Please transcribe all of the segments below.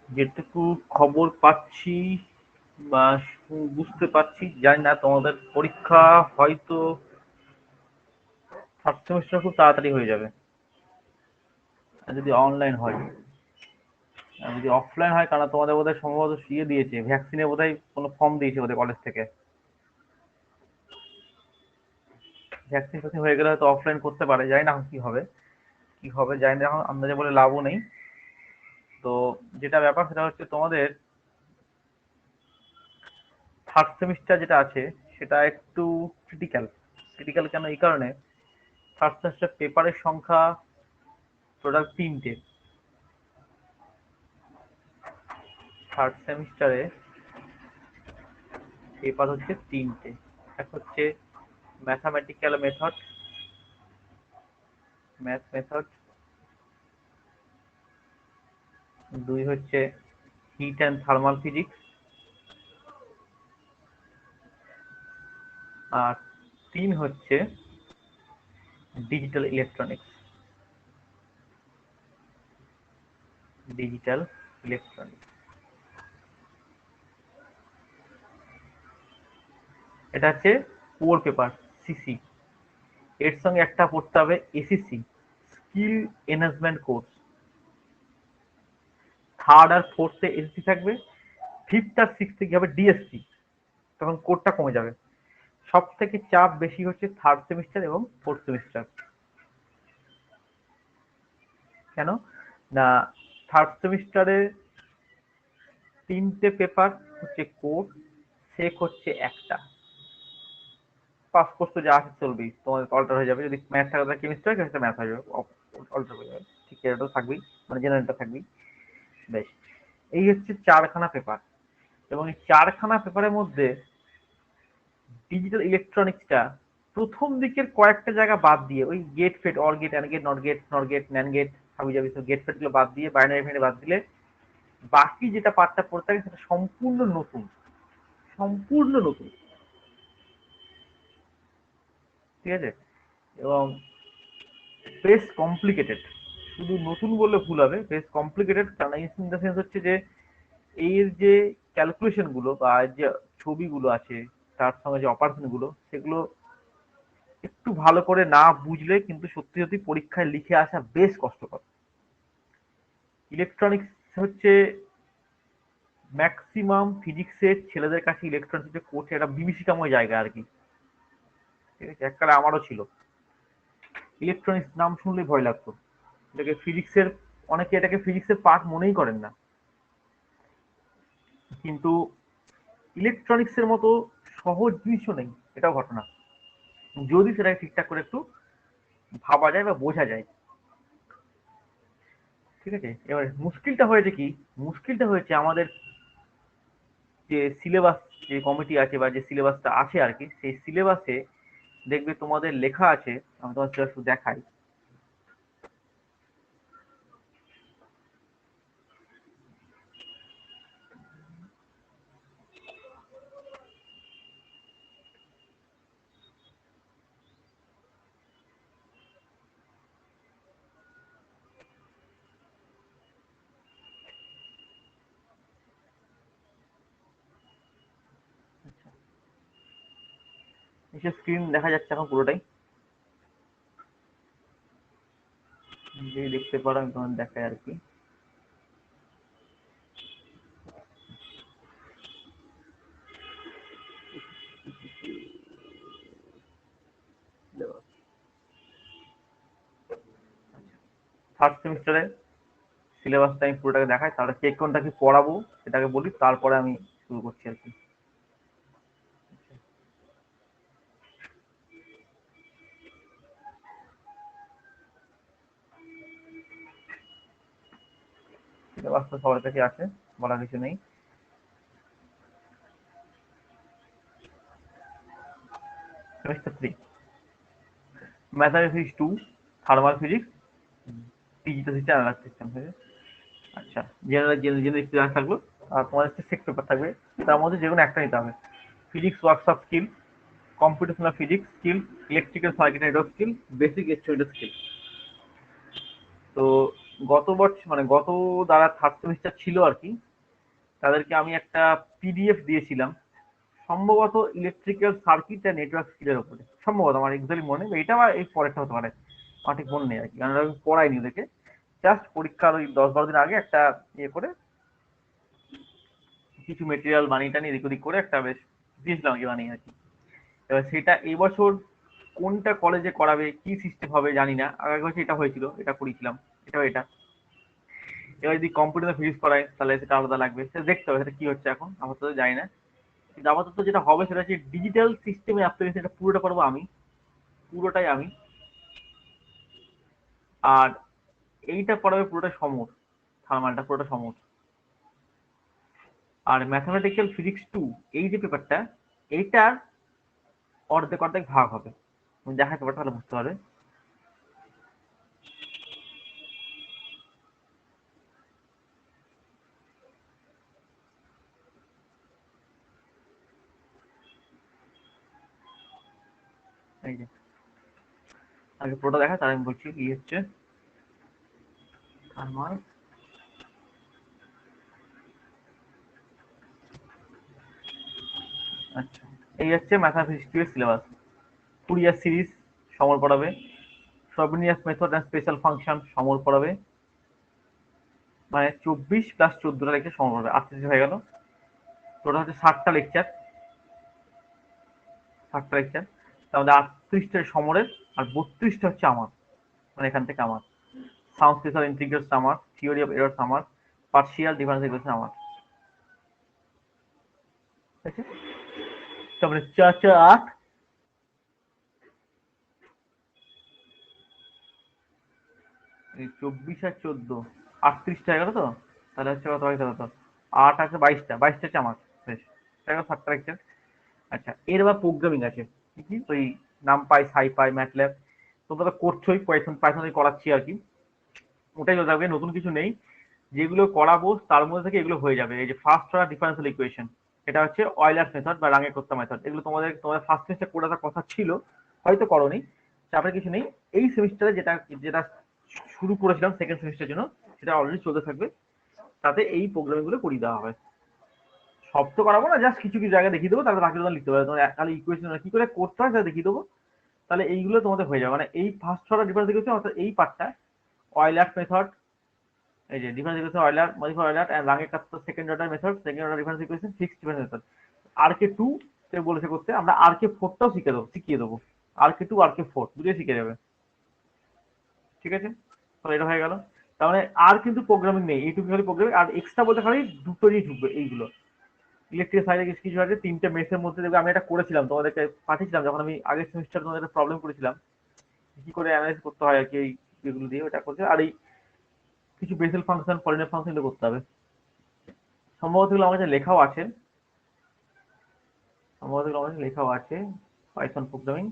যেটুকু খবর পাচ্ছি বা বুঝতে পারছি, জানি না তোমাদের পরীক্ষা হয়তো থার্ড সেমিস্টার খুব তাড়াতাড়ি হয়ে যাবে আর যদি অনলাইন হয়। আর যদি অফলাইন হয়, কারণ তোমাদের বোধহয় সম্ভবত ইয়ে দিয়েছে, ভ্যাকসিনের বোধহয় কোনো ফর্ম দিয়েছে বোধহয় কলেজ থেকে। ভ্যাকসিন ফ্যাকসিন হয়ে গেলে হয়তো অফলাইন করতে পারে, জানি না এখন কি হবে। কি হবে জানি না, এখন আন্দাজে বলে লাভও নেই। তো যেটা ব্যাপার সেটা হচ্ছে তোমাদের থার্ড সেমিস্টার যেটা আছে সেটা একটু ক্রিটিক্যাল। ক্রিটিক্যাল কেন, এই কারণে থার্ড সেমিস্টার পেপারের সংখ্যা টোটাল ৩টে। থার্ড সেমিস্টারে পেপার হচ্ছে ৩টে। এক হচ্ছে ম্যাথামেটিক্যাল মেথড, ম্যাথ মেথড। ২ হচ্ছে হিট অ্যান্ড থার্মাল ফিজিক্স। আর ৩ হচ্ছে ডিজিটাল ইলেকট্রনিক্স। ডিজিটাল ইলেকট্রনিক্স, এটা হচ্ছে কোর পেপার, সিসি। এর সঙ্গে একটা পড়তে হবে SEC, skill enhancement course. Third আর ফোর্থে এসিসি থাকবে, ফিফথ আর সিক্সথে কি হবে ডিএসসি, তখন কোডটা কমে যাবে। সব থেকে চাপ বেশি হচ্ছে থার্ড সেমিস্টার এবং ফোর্থ সেমিস্টার। কেন না, থার্ড সেমিস্টারে ৩টে পেপার হচ্ছে কোর, সেক হচ্ছে একটা। পাস কোর্স তো যা আছে চলবেই, তোমাদের অল্টার হয়ে যাবে। যদি ম্যাথ থাকে তাহলে কেমিস্ট্রি হয়, কেমিস্ট্রি ম্যাথ হয়ে যাবে, অল্টার হয়ে যাবে। ঠিক এটাও থাকবেই, মানে জেনারেলটা থাকবেই। বেশ, এই হচ্ছে ৪খানা পেপার। এবং এই ৪খানা পেপারের মধ্যে ডিজিটাল ইলেকট্রনিক্সটা প্রথম দিকের কয়েকটা জায়গা বাদ দিয়ে, ওই গেট ফেট, or gate, and gate, not gate, not gate, nand gate, হাবি জাবি সব গেট ফেট গুলো বাদ দিয়ে, বাইনারি ফেট বাদ দিলে বাকি যেটা পার্টটা পড়তে থাকে সেটা সম্পূর্ণ নতুন। সম্পূর্ণ নতুন, ঠিক আছে? এবং বেশ কমপ্লিকেটেড। শুধু নতুন বললে ভুল হবে, বেশ কমপ্লিকেটেড। কারণ ইন দ্য সেন্স হচ্ছে যে এর যে ক্যালকুলেশন গুলো বা যে ছবিগুলো আছে, তার সঙ্গে যে অপারেশন গুলো, সেগুলো একটু ভালো করে না বুঝলে কিন্তু সত্যি সত্যি পরীক্ষায় লিখে আসা বেশ কষ্টকর। ইলেকট্রনিক্স হচ্ছে ম্যাক্সিমাম ফিজিক্সের ছেলেদের কাছে ইলেকট্রনিক্স যে কোর্স, একটা বিভীষিকাময় জায়গা আর কি। ঠিক আছে, এককালে আমারও ছিল। ইলেকট্রনিক্স নাম শুনলেই ভয় লাগতো। এটাকে ফিজিক্সের, অনেকে এটাকে ফিজিক্সের পার্ট মনেই করেন না। কিন্তু ইলেকট্রনিক্সের মতো সহজ জিনিসও নেই, এটাও ঘটনা, যদি সেটাকে ঠিকঠাক করে একটু ভাবা যায় বা বোঝা যায়। ঠিক আছে, এবার মুশকিলটা হয়েছে কি, মুশকিলটা হয়েছে আমাদের যে সিলেবাস, যে কমিটি আছে বা যে সিলেবাসটা আছে আর কি, সেই সিলেবাসে দেখবে তোমাদের লেখা আছে, আমি তোমার একটু দেখাই। নিচে স্ক্রিন দেখা যাচ্ছে এখন পুরোটাই, যে দেখতে পারো, আমি তোমার দেখাই আর কি। থার্ড সেমিস্টারে সিলেবাসটা আমি পুরোটাকে দেখাই, তাহলে কে কোনটা কি পড়াবো সেটাকে বলি, তারপরে আমি শুরু করছি আর কি। সিলেবাসটা সবার কাছে আছে, বলার কিছু নেই। Semester 3, mathematics 2, thermal physics, digital system, analogue system থেকে। আচ্ছা, জেনারেল জেনারেল থাকলো। আর তোমার হচ্ছে সিক্স পেপার থাকবে, তার মধ্যে যে কোনো একটা নিতে হবে। Physics workshop skill, computational physics skill, electrical circuit network skill, basic estimator skill. তো গত বছর মানে গত যারা থার্ড সেমিস্টার ছিল আর কি, তাদেরকে আমি একটা পিডিএফ দিয়েছিলাম, সম্ভবত ইলেকট্রিক্যাল সার্কিট আর নেটওয়ার্ক স্কিলের উপরে, সম্ভবত আমার এক্সাক্টলি মনে নেই, এটা বা এই পরেরটা হতে পারে, আমার ঠিক মনে নেই আর কি, কারণ আমি পড়াইনি ওদেরকে, জাস্ট পরীক্ষার ওই 10-12 দিন আগে একটা ইয়ে করে কিছু মেটেরিয়াল বানিয়ে টানিয়ে এদিক ওদিক করে একটা বেশ দিয়েছিলাম আর কি বানিয়ে আর কি। এবার সেটা এই বছর কোনটা কলেজে করাবে, কি সিস্টেম হবে জানি না, আগের বছর এটা হয়েছিল, এটা করেছিলাম, এটা। এবার যদি কম্পিউটার ফিজিক্স করায় তাহলে সেটা আলাদা লাগবে, সেটা দেখতে হবে সেটা কি হচ্ছে, এখন আপাতত জানি না। কিন্তু আপাতত যেটা হবে সেটা হচ্ছে ডিজিটাল সিস্টেমে অ্যাপ্লিকেশন, এটা পুরোটা করবো আমি, পুরোটাই আমি। আর এইটা পড়াবে পুরোটা সমর, থার্মালটা পুরোটা সমর। আর ম্যাথামেটিক্যাল ফিজিক্স 2 এই যে পেপারটা, এইটার অর্ধেক অর্ধেক ভাগ হবে, তুমি দেখাতে পারো তাহলে বুঝতে পারবে। এই যে আগে পুরোটা দেখা, তার আমি বলছি কি হচ্ছে থার্মাল। আচ্ছা, এই হচ্ছে ম্যাথামেটিক্স 2 এর সিলেবাস। ফুরিয়ার সিরিজ সমর পড়াবে, Frobenius method and special function Samar পড়াবে, মানে 24+14টা লেকচার সমর পড়াবে, 38 হয়ে গেল। টোটাল হচ্ছে 60টা লেকচার, 60টা লেকচার, তার মধ্যে 38টা সমরের, আর 32টা হচ্ছে আমার, মানে এখান থেকে আমার সাউন্ড স্পেশাল ইন্টিগ্রালস আমার, থিওরি অফ এরর্স আমার, পার্শিয়াল ডিফারেন্স ইকুয়েশন আমার, ঠিক আছে। তারপরে 4 4 8, এই 24 আর 14, 38টা হয়ে গেল তো, তাহলে হচ্ছে কত হয়, কত 8 আছে, 22টা হচ্ছে আমার, বেশ, 7টা লেকচার। আচ্ছা, এর আবার প্রোগ্রামিং আছে, কি কি ওই নামপাই, সাইপাই, ম্যাটল্যাব, তোমরা তো করছোই, পাইথন পাইথনে করাচ্ছি আর কি, ওটাই হয়ে যাবে, নতুন কিছু নেই। যেগুলো করাবো তার মধ্যে থেকে এগুলো হয়ে যাবে। এই যে ফার্স্ট অর্ডার ডিফারেন্সিয়াল ইকুয়েশন, এটা হচ্ছে অয়লার মেথড বা রাঙে কর্তা মেথড, এগুলো তোমাদের ফার্স্ট সেমিস্টার করে রাখার কথা ছিল, হয়তো করনি, চাপের কিছু নেই। এই সেমিস্টারে যেটা যেটা শুরু করেছিলাম সেকেন্ড সেমিস্টারের জন্য, সেটা অলরেডি চলতে থাকবে, তাতে এই প্রোগ্রামিং গুলো করিয়ে দেওয়া হবে। সব তো করাবো না, জাস্ট কিছু কিছু জায়গায় দেখিয়ে দেবো, তাহলে বাকি তোমরা লিখতে পারবে, তোমার খালি ইকুয়েশন কি করে করতে হয় সেটা দেখিয়ে দেবো, তাহলে এইগুলো তোমাদের হয়ে যাবে। মানে এই ফার্স্ট অর্ডার ডিফারেন্স ইকুয়েশন অর্থাৎ এই পার্টটা, অয়লার মেথড, এই যে difference equation Euler, modify Euler and Runge Kutta second order method, second order difference equation, fixed difference method. RK2 তে বলেছে করতে, আমরা RK4টাও শিখিয়ে দেবো। RK2 RK4 দুটোই শিখে যাবে, ঠিক আছে। তাহলে এটা হয়ে গেল, তার মানে আর কিন্তু প্রোগ্রামিং নেই, এইটুকু খালি প্রোগ্রামিং, আর এক্সট্রা বলতে খালি দুটোই ঢুকবে এইগুলো। ইলেকট্রিক সাইডে কিছু আছে, 3টে মেসের মধ্যে দেখবে, আমি এটা করেছিলাম তোমাদেরকে পাঠিয়েছিলাম, যখন আমি আগের সেমিস্টার তোমাদের একটা প্রবলেম করেছিলাম, কি করে অ্যানালাইজ করতে হয় আর কি, এই এগুলো দিয়ে ওটা করছে। আর এই কিছু বেসিল ফাংশন, পলিনমিয়াল ফাংশন এগুলো করতে হবে, সম্ভবত এগুলো আমার কাছে লেখাও আছে, সম্ভবত এগুলো আমার কাছে লেখাও আছে, Python programming,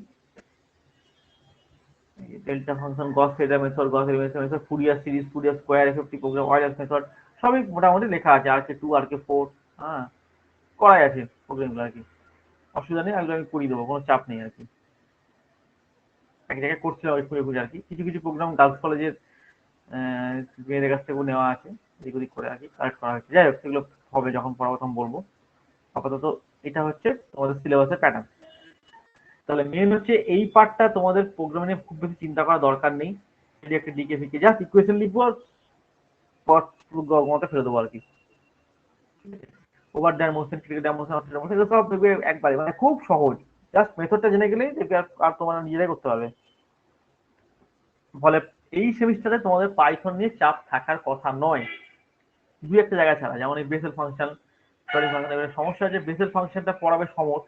delta function, Gauss Seidel method, Gauss elimination method, Fourier series, Fourier square, FFT program, Euler method, সবই মোটামুটি লেখা আছে, RK2 RK4, হ্যাঁ, করাই আছে প্রোগ্রামগুলো আর কি, অসুবিধা নেই, আমি করিয়ে দেবো, কোনো চাপ নেই আর কি। এক জায়গায় করছিলাম ওই খুঁজে খুঁজে আর কি, কিছু কিছু প্রোগ্রাম গার্লস কলেজের মেয়েদের কাছ থেকেও নেওয়া আছে, এদিক ওদিক করে আর কি কালেক্ট করা হয়েছে। যাই হোক, সেগুলো হবে যখন পড়াবো তখন বলবো। আপাতত এটা হচ্ছে তোমাদের সিলেবাসের প্যাটার্ন। তাহলে মেন হচ্ছে এই পার্টটা তোমাদের প্রোগ্রামিং নিয়ে খুব বেশি চিন্তা করার দরকার নেই, যদি একটা ডিকে ফিকে জাস্ট ইকুয়েশন লিখবো আর গমতে ফেলে দেবো আর কি। ওভার ডাইমেনশন, ক্রিকেট ডাইমেনশন, এগুলো সব দেখবে একবারে, মানে খুব সহজ, জাস্ট মেথডটা জেনে গেলেই দেখবে, আর তোমরা নিজেরাই করতে পারবে। ফলে এই সেমিস্টারে তোমাদের পাইথন নিয়ে চাপ থাকার কথা নয়, দুই একটা জায়গা ছাড়া, যেমন এই বেসেল ফাংশন, সরি ফাংশন, এবার সমস্যা হচ্ছে বেসেল ফাংশনটা পড়াবে সমর,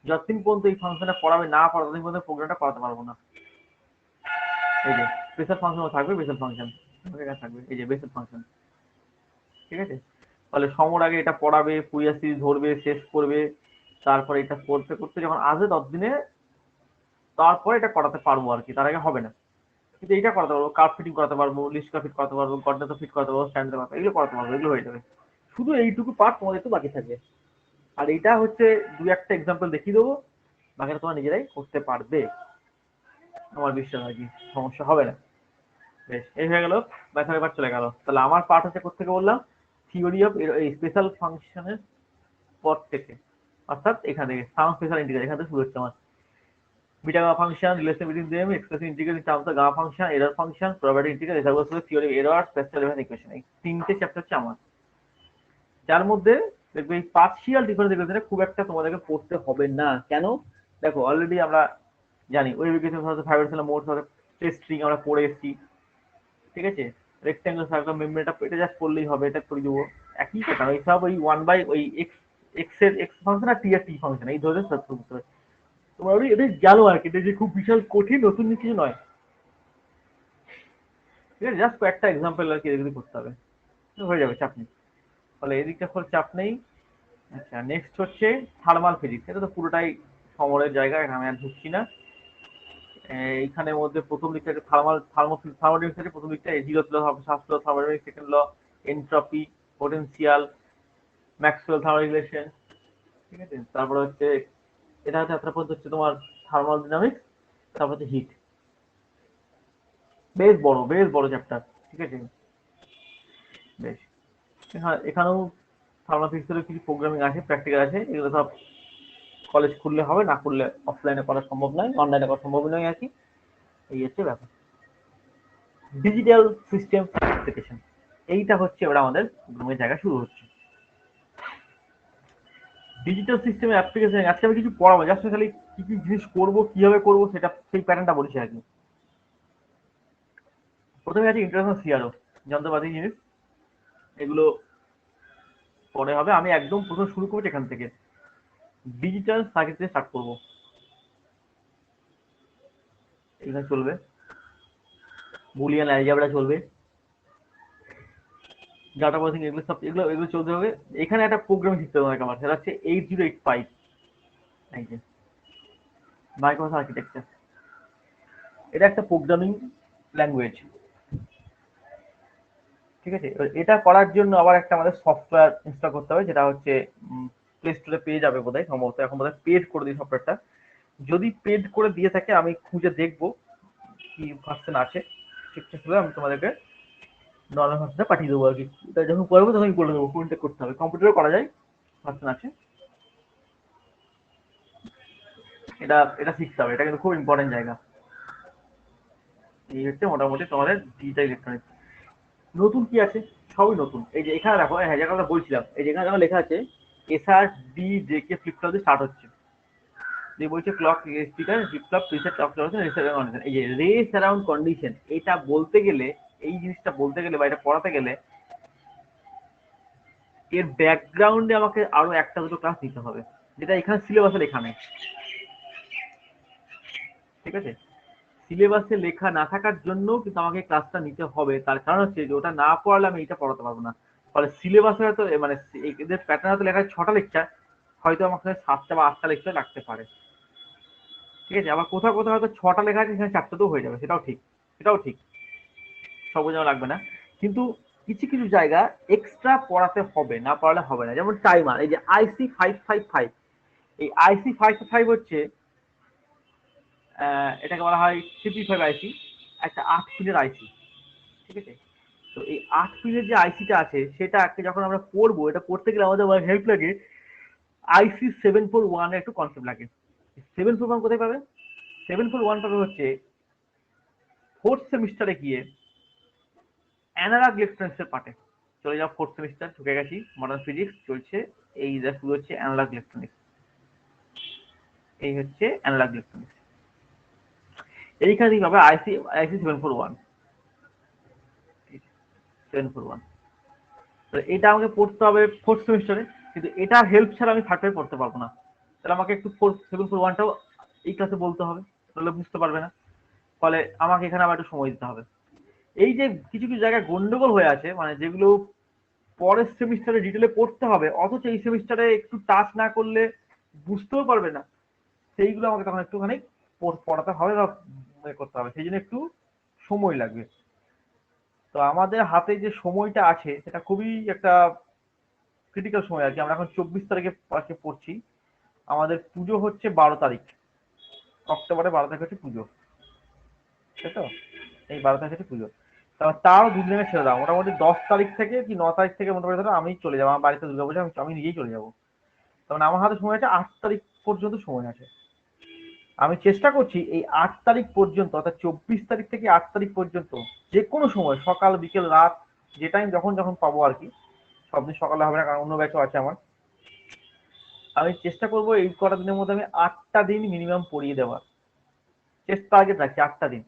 যতদিন পর্যন্ত এই ফাংশনটা পড়াবে না পড়া, ততদিন পর্যন্ত প্রোগ্রামটা করাতে পারবো না। এই যে বেসেল ফাংশন থাকবে, বেসেল ফাংশন থাকবে, এই যে বেসেল ফাংশন, ঠিক আছে। ফলে সমর আগে এটা পড়াবে, ফুরিয়ার সিরিজ ধরবে, শেষ করবে, তারপরে এটা করতে করতে যখন আসবে ততদিনে, তারপরে এটা করাতে পারবো আর কি, তার আগে হবে না। কিন্তু এইটা করাতে পারবো, কার্ভ ফিটিং করাতে পারবো, লিস্ট কার্ভ ফিট করাতে পারবো, গডনেতো ফিট করাতে পারবো, স্ট্যান্ড করাতে পারবো, এগুলো করাতে পারবো, এগুলো হয়ে যাবে। শুধু এইটুকু পার্ট তোমাদের একটু বাকি থাকবে। আর এটা হচ্ছে দুই একটা এক্সাম্পল দেখিয়ে দেবো, বাকিটা তোমরা নিজেরাই করতে পারবে, আমার বিশ্বাস আর কি, সমস্যা হবে না। বেশ, এই হয়ে গেল, ম্যাথের পার্ট চলে গেল। তাহলে আমার পার্ট হচ্ছে কোথেকে বললাম, থিওরি অফ এই স্পেশাল ফাংশনের পর থেকে, অর্থাৎ এখান থেকে সাম স্পেশাল ইন্টিগ্রাল, এখান থেকে শুরু হচ্ছে আমার beta gamma function, relation between them, express integral in terms of gamma function, error function, probability integral, এসব theory of error, special equation, এই তিনটে চ্যাপ্টার হচ্ছে আমার, যার মধ্যে দেখবে এই পার্শিয়াল ডিফারেন্স ইকুয়েশনে খুব একটা তোমাদেরকে পড়তে হবে না। কেন? দেখো অলরেডি আমরা জানি ওয়েভ ইকুয়েশন সাথে ফাইবার মোড সাথে স্ট্রিং আমরা পড়ে এসেছি, ঠিক আছে? রেক্ট্যাঙ্গেল সার্কেল মেমব্রেনটা এটা জাস্ট পড়লেই হবে, এটা করে দেবো, একই কথা। ওই সব ওই 1 বাই ওই এক্স এর এক্স ফাংশন আর টি এর টি ফাংশন, এই ধরনের সব করতে হবে তোমার। ওই এটা গেল আর কি, এটা যে খুব বিশাল কঠিন নতুন কিছু নয়, ঠিক আছে? জাস্ট কয়েকটা এক্সাম্পল আর কি এগুলো করতে হবে, হয়ে যাবে, চাপ নেই। ফলে এদিকটা কোনো চাপ নেই। আচ্ছা, নেক্সট হচ্ছে থার্মাল ফিজিক্স। এটা তো পুরোটাই সমরের জায়গা, এখানে আমি আর ঢুকছি না। এইখানের মধ্যে প্রথম দিকটা থার্মোডাইনামিক্স, প্রথম দিকটা জিরো শাস্ত্র thermodynamics, second law entropy, potential, Maxwell thermoregulation, ঠিক আছে? তারপরে হচ্ছে এটা হচ্ছে পর্যন্ত হচ্ছে তোমার থার্মোডাইনামিক্স, তারপর হচ্ছে হিট। বেশ বড় চ্যাপ্টার, ঠিক আছে? বেশ, এখানেও থার্মাল ফিজিক্সের কিছু প্রোগ্রামিং আছে, প্র্যাকটিক্যাল আছে, এগুলো সব কলেজ খুললে হবে, না করলে অফলাইনে করা সম্ভব নয়, অনলাইনে করা সম্ভব নয় আর কি। এই হচ্ছে ব্যাপার। ডিজিটাল সিস্টেম অ্যাপ্লিকেশন, এইটা হচ্ছে এবার আমাদের প্রোগ্রামের জায়গা শুরু হচ্ছে। ডিজিটাল সিস্টেম অ্যাপ্লিকেশন আজকে আমি কিছু পড়াবো, জাস্ট খালি কি কি জিনিস করবো, কিভাবে করবো, সেটা সেই প্যাটার্নটা বলছি আর কি। প্রথমে আছে ইন্টারন্যাশনাল সিআরও, যন্ত্রপাতি জিনিস, এগুলো পরে হবে। আমি একদম প্রথম শুরু করছি এখান থেকে, ডিজিটাল সার্কিট থেকে স্টার্ট করবো। এখানে চলবে বুলিয়ান অ্যালজেব্রা, চলবে ডাটা প্রসেসিং, এগুলো সব এগুলো এগুলো চলতে হবে। এখানে একটা প্রোগ্রাম শিখতে হবে আমার, সেটা হচ্ছে 8085, এই যে মাইক্রোসফট আর্কিটেকচার। এটা একটা প্রোগ্রামিং ল্যাঙ্গুয়েজ, ঠিক আছে? এটা করার জন্য আবার একটা আমাদের সফটওয়্যার ইনস্টল করতে হবে, যেটা হচ্ছে প্লে স্টোরে পেয়ে যাবে বোধহয়, সম্ভবত এখন বোধহয় পেড করে দিই সফটওয়্যারটা। যদি পেড করে দিয়ে থাকে আমি খুঁজে দেখবো কি ভার্সন আছে, ঠিকঠাক হলে আমি তোমাদেরকে নর্মাল ভার্সনে পাঠিয়ে দেবো আর কি। এটা যখন করবো তখন বলে দেবো কোনটা করতে হবে, কম্পিউটারে করা যায়, ভার্সন আছে। এটা এটা শিখতে হবে, এটা কিন্তু খুব ইম্পর্টেন্ট জায়গা। এই হচ্ছে মোটামুটি তোমাদের ডিজিটাল ইলেকট্রনিক্স। নতুন কি আছে? সবই নতুন। এই যে এখানে দেখো, হ্যাঁ যেটা বলছিলাম, এই যে এখানে লেখা আছে SR D J K flip flop দিয়ে স্টার্ট হচ্ছে, যে বলছে clock speaker flip flop preset clock condition, race around condition. এই যে রেস অ্যারাউন্ড কন্ডিশন, এটা বলতে গেলে, এই জিনিসটা বলতে গেলে বা এটা পড়াতে গেলে এর ব্যাকগ্রাউন্ডে আমাকে আরো একটা দুটো ক্লাস দিতে হবে, যেটা এখানে সিলেবাসে লেখা নেই, ঠিক আছে? সিলেবাসে লেখা না থাকার জন্য কিন্তু আমাকে ক্লাসটা নিতে হবে, তার কারণ হচ্ছে যে ওটা না পড়ালে আমি এটা পড়াতে পারবো না। ফলে সিলেবাসে হয়তো মানে এদের প্যাটার্ন হয়তো লেখা 6টা লেকচার, হয়তো আমাকে 7টা বা 8টা লেকচার লাগতে পারে, ঠিক আছে? আবার কোথাও কোথাও হয়তো 6টা লেখা আছে, সেখানে 4টাতেও হয়ে যাবে, সেটাও ঠিক, সেটাও ঠিক, সব যেন লাগবে না। কিন্তু কিছু কিছু জায়গা এক্সট্রা পড়াতে হবে, না পড়ালে হবে না। যেমন টাইমার, এই যে IC555, এই IC555 হচ্ছে এটাকে বলা হয় CP5 আইসি, একটা 8 পিনের আইসি, ঠিক আছে? তো এই 8 পিনের যে আইসিটা আছে, সেটা যখন আমরা পড়বো, এটা পড়তে গেলে আমাদের হেল্প লাগে IC741 এর একটু কনসেপ্ট লাগে। 741 কোথায় পাবে? 741 পাবে হচ্ছে 4th সেমিস্টারে গিয়ে অ্যানালগ ইলেকট্রনিক্স এর পার্টে। চলে যাও 4th সেমিস্টার, ঢুকে গেছি, মডার্ন ফিজিক্স চলছে, এই শুরু হচ্ছে অ্যানালগ ইলেকট্রনিক্স। এই হচ্ছে অ্যানালগ ইলেকট্রনিক্স, এইখানে পাবে আইসি 741। এটা আমাকে পড়তে হবে 4th সেমিস্টারে, কিন্তু এটার হেল্প ছাড়া আমি 3rd পড়তে পারবো না। তাহলে আমাকে একটু 741টাও এই ক্লাসে বলতে হবে, তাহলে বুঝতে পারবে না। ফলে আমাকে এখানে আবার একটু সময় দিতে হবে। এই যে কিছু কিছু জায়গায় গন্ডগোল হয়ে আছে, মানে যেগুলো পরের সেমিস্টারে ডিটেলে পড়তে হবে, অথচ এই সেমিস্টারে একটু টাচ না করলে বুঝতেও পারবে না, সেইগুলো আমাকে তখন একটুখানি পড়াতে হবে বা করতে হবে, সেই জন্য একটু সময় লাগবে। তো আমাদের হাতে যে সময়টা আছে সেটা খুবই একটা ক্রিটিক্যাল সময় আর কি। আমরা এখন 24 তারিখে আজকে পড়ছি, আমাদের পুজো হচ্ছে 12 তারিখ, অক্টোবরের 12 তারিখ হচ্ছে পুজো, তাই তো? এই 12 তারিখ হচ্ছে পুজো। তারও দুদিনে ছেড়ে দাও, মোটামুটি 10 তারিখ থেকে কি 9 তারিখ থেকে মোটামুটি ধরো আমি চলে যাবো আমার বাড়িতে দুর্গাপূজা, আমি নিজেই চলে যাবো। তখন আমার হাতে সময় আছে 8 তারিখ পর্যন্ত সময় আছে। আমি চেষ্টা করছি এই 8 তারিখ পর্যন্ত, অর্থাৎ 24 তারিখ থেকে 8 তারিখ পর্যন্ত যে কোনো সময়, সকাল বিকেল রাত, যে টাইম যখন যখন পাবো আর কি, সব দিন সকালে হবে না কারণ অন্য ব্যাচও আছে আমার। আমি চেষ্টা করবো এই কটা দিনের মধ্যে আমি 8টা দিন মিনিমাম পড়িয়ে দেওয়ার চেষ্টা, টার্গেট রাখছি 8টা দিন।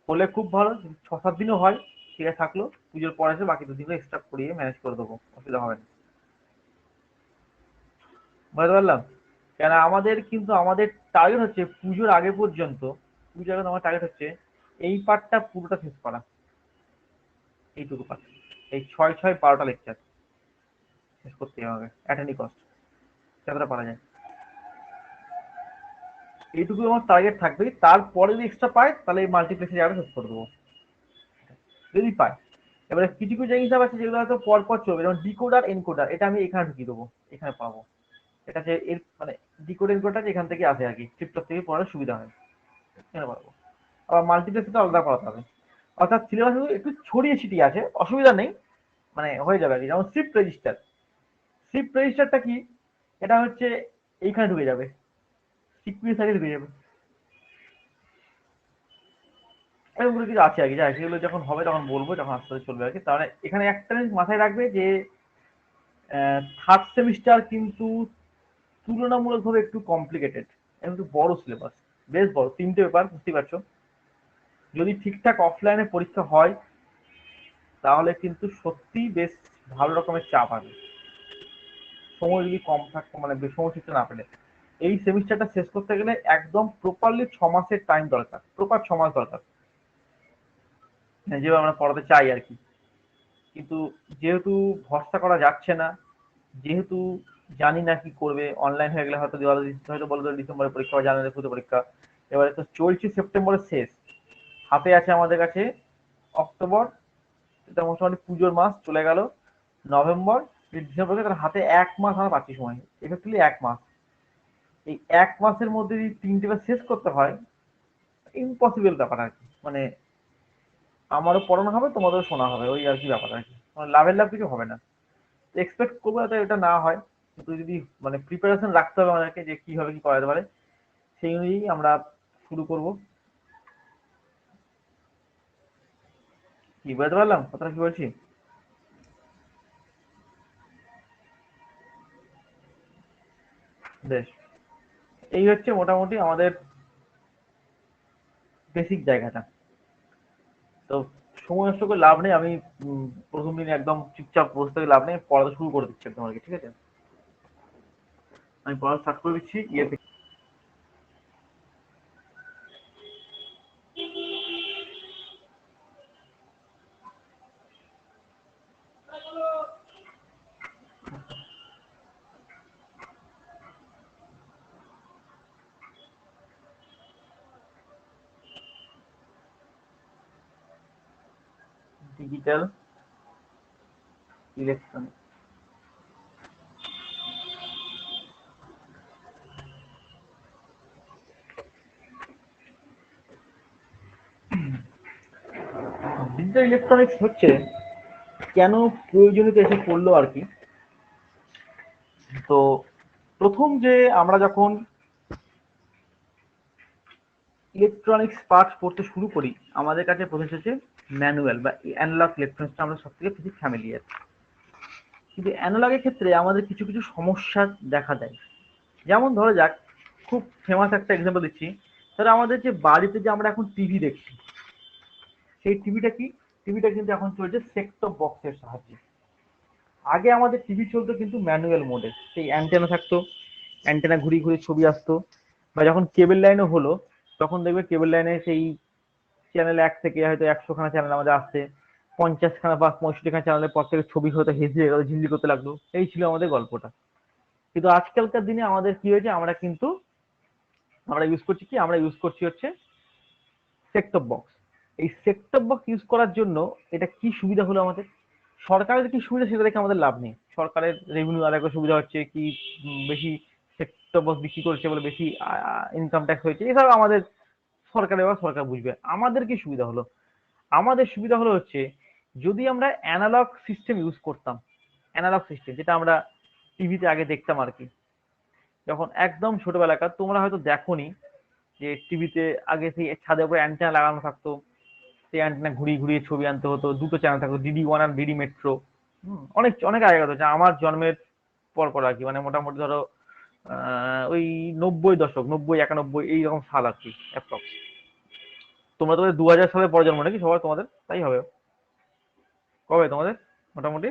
হলে খুব ভালো, 6-7 দিনও হয় ঠিক আছে, থাকলো পুজোর পরে এসে বাকি 2 দিনও এক্সট্রা পড়িয়ে ম্যানেজ করে দেবো, অসুবিধা হবে না। বুঝতে পারলাম। কেন আমাদের কিন্তু আমাদের টার্গেট হচ্ছে পুজোর আগে পর্যন্ত, পুজোর আগে আমার টার্গেট হচ্ছে এই পার্টটা পুরোটা শেষ করা, এইটুকু পার্ট, এই 6-6-12টা লেকচার শেষ করতে হবে অ্যাট এনি কস্ট, যতটা পারা যায়। এইটুকু আমার টার্গেট থাকবে। তারপরে যদি এক্সট্রা পায় তাহলে এই মাল্টিপ্লেক্সে যাবে শেষ করে দেবো যদি পায়। এবারে কিছু কিছু জিনিস আছে যেগুলো হয়তো পর পর চলবে, যেমন ডিকোডার এনকোডার, এটা আমি এখানে ঢুকিয়ে দেবো, এখানে পাবো। এটা যে এর মানে ডিকোড এনকোডার এখান থেকে আসে আর কি, চিপটপ থেকে পড়ার সুবিধা হয়, এখানে পারবো। আবার মাল্টিপ্লেক্সটা আলাদা করাতে হবে, অর্থাৎ সিলেবাস একটু ছড়িয়ে ছিটিয়ে আছে, অসুবিধা নেই, মানে হয়ে যাবে আর কি। যেমন শিফট রেজিস্টার, শিফট রেজিস্টারটা কি, এটা হচ্ছে এইখানে ঢুকে যাবে, সিকুয়েন্স সাইডে ঢুকে যাবে, এরকম কিছু আছে আর কি। যাই সেগুলো যখন হবে তখন বলবো, যখন আস্তে আস্তে চলবে আর কি। তাহলে এখানে একটা জিনিস মাথায় রাখবে যে থার্ড সেমিস্টার কিন্তু তুলনামূলকভাবে একটু কমপ্লিকেটেড, একটু বড় সিলেবাস, বেশ বড়, 3টে পেপার, বুঝতেই পারছো। যদি ঠিকঠাক অফলাইনে পরীক্ষা হয় তাহলে কিন্তু সত্যি বেশ ভালো রকমের চাপ আছে, সময় যদি কম থাকতো, মানে সময় ঠিকঠাক না পেলে। এই সেমিস্টারটা শেষ করতে গেলে একদম প্রপারলি 6 মাসের টাইম দরকার, প্রপার 6 মাস দরকার, যেভাবে আমরা পড়াতে চাই আর কি। কিন্তু যেহেতু ভরসা করা যাচ্ছে না, যেহেতু জানি না কি করবে, অনলাইন হয়ে গেলে হয়তো হয়তো বলবে ডিসেম্বরের পরীক্ষা বা জানুয়ারির পুজো পরীক্ষা। এবারে তো চলছে সেপ্টেম্বরের শেষ, হাতে আছে আমাদের কাছে অক্টোবর, এটা মোটামুটি পুজোর মাস চলে গেল, নভেম্বর, ডিসেম্বর, তার হাতে 1 মাস আমরা পাচ্ছি সময়, এফেক্টলি 1 মাস। এই 1 মাসের মধ্যে যদি 3টে শেষ করতে হয়, ইম্পসিবল ব্যাপার আর কি। মানে আমারও পড়ানো হবে, তোমাদেরও শোনা হবে, ওই আর কি ব্যাপার আর কি, মানে লাভের লাভ কিছু হবে না। এক্সপেক্ট করবো যাতে এটা না হয়, কিন্তু যদি মানে প্রিপারেশন রাখতে হবে আমাদেরকে যে কিভাবে কি করা যেতে পারে, সেই অনুযায়ী আমরা শুরু করব। কি বুঝতে পারলাম কথাটা কি বলছি? বেশ, এই হচ্ছে মোটামুটি আমাদের বেসিক জায়গাটা। তো সময় নষ্ট করে লাভ নেই, আমি প্রথম দিন একদম চুপচাপ বসে থেকে লাভ নেই, পড়াতে শুরু করে দিচ্ছি একদম আর কি, ঠিক আছে? আমি পড়া স্টার্ট করে দিচ্ছি ইয়ে থেকে। ডিজিটাল ইলেকট্রনিক, ডিজিটাল ইলেকট্রনিক্স হচ্ছে কেন প্রয়োজনীয়তা এসে পড়লো আর কি। তো প্রথম যে আমরা যখন ইলেকট্রনিক্স পার্টস পড়তে শুরু করি, আমাদের কাছে প্রথম হচ্ছে ম্যানুয়াল বা অ্যানালগ ইলেকট্রনিক্সটা আমরা সব থেকে বেশি ফ্যামিলিয়ার। কিন্তু অ্যানালগের ক্ষেত্রে আমাদের কিছু কিছু সমস্যা দেখা দেয়। যেমন ধরো যাক, খুব ফেমাস একটা এক্সাম্পল দিচ্ছি, ধরো আমাদের যে বাড়িতে যে আমরা এখন টিভি দেখছি, সেই টিভিটা কি, টিভিটা কিন্তু এখন চলছে সেট টপ বক্সের সাহায্যে। আগে আমাদের টিভি চলতো কিন্তু ম্যানুয়াল মোডে, সেই অ্যান্টেনা থাকতো, অ্যান্টেনা ঘুরিয়ে ঘুরিয়ে ছবি আসতো। বা যখন কেবল লাইনও হলো, তখন দেখবে কেবল লাইনে সেই চ্যানেল 1 থেকে হয়তো 100খানা চ্যানেল আমাদের আসছে, 50খানা বা 65খানা চ্যানেলের পর থেকে ছবি হয়তো হেজিয়ে গেল, ঝিল্লি করতে লাগলো, এই ছিল আমাদের গল্পটা। কিন্তু আজকালকার দিনে আমাদের কি হয়েছে, আমরা কিন্তু আমরা ইউজ করছি হচ্ছে সেট টপ বক্স। এই সেট টপ বক্স ইউজ করার জন্য এটা কি সুবিধা হলো আমাদের, সরকারের কি সুবিধা সেটা দেখে আমাদের লাভ নেই। সরকারের রেভিনিউ আদায় করে সুবিধা হচ্ছে কি, বেশি সেট টপ বক্স বিক্রি করছে বলে বেশি ইনকাম ট্যাক্স হয়েছে, এসব আমাদের সরকার, এবার সরকার বুঝবে। আমাদের কি সুবিধা হলো, আমাদের সুবিধা হলো হচ্ছে যদি আমরা অ্যানালগ সিস্টেম ইউজ করতাম, অ্যানালগ সিস্টেম যেটা আমরা টিভিতে আগে দেখতাম আর কি, যখন একদম ছোটবেলাকার, তোমরা হয়তো দেখোনি যে টিভিতে আগে সেই ছাদের উপরে অ্যান্টেনা লাগানো থাকতো, সেই অ্যান্টেনা ঘুরিয়ে ঘুরিয়ে ছবি আনতে হতো, দুটো চ্যানেল থাকতো, DD1 আর ডিডি মেট্রো। অনেক অনেক আগে কথা, আমার জন্মের পর পর আর কি, মানে মোটামুটি ধরো ওই 90 দশক, 90 91 এইরকম সাল আর কি অ্যাপ্রক্স। তোমরা তো 2000 সালে পরে জন্ম নাকি সবার, তোমাদের তাই হবে। কবে তোমাদের মোটামুটি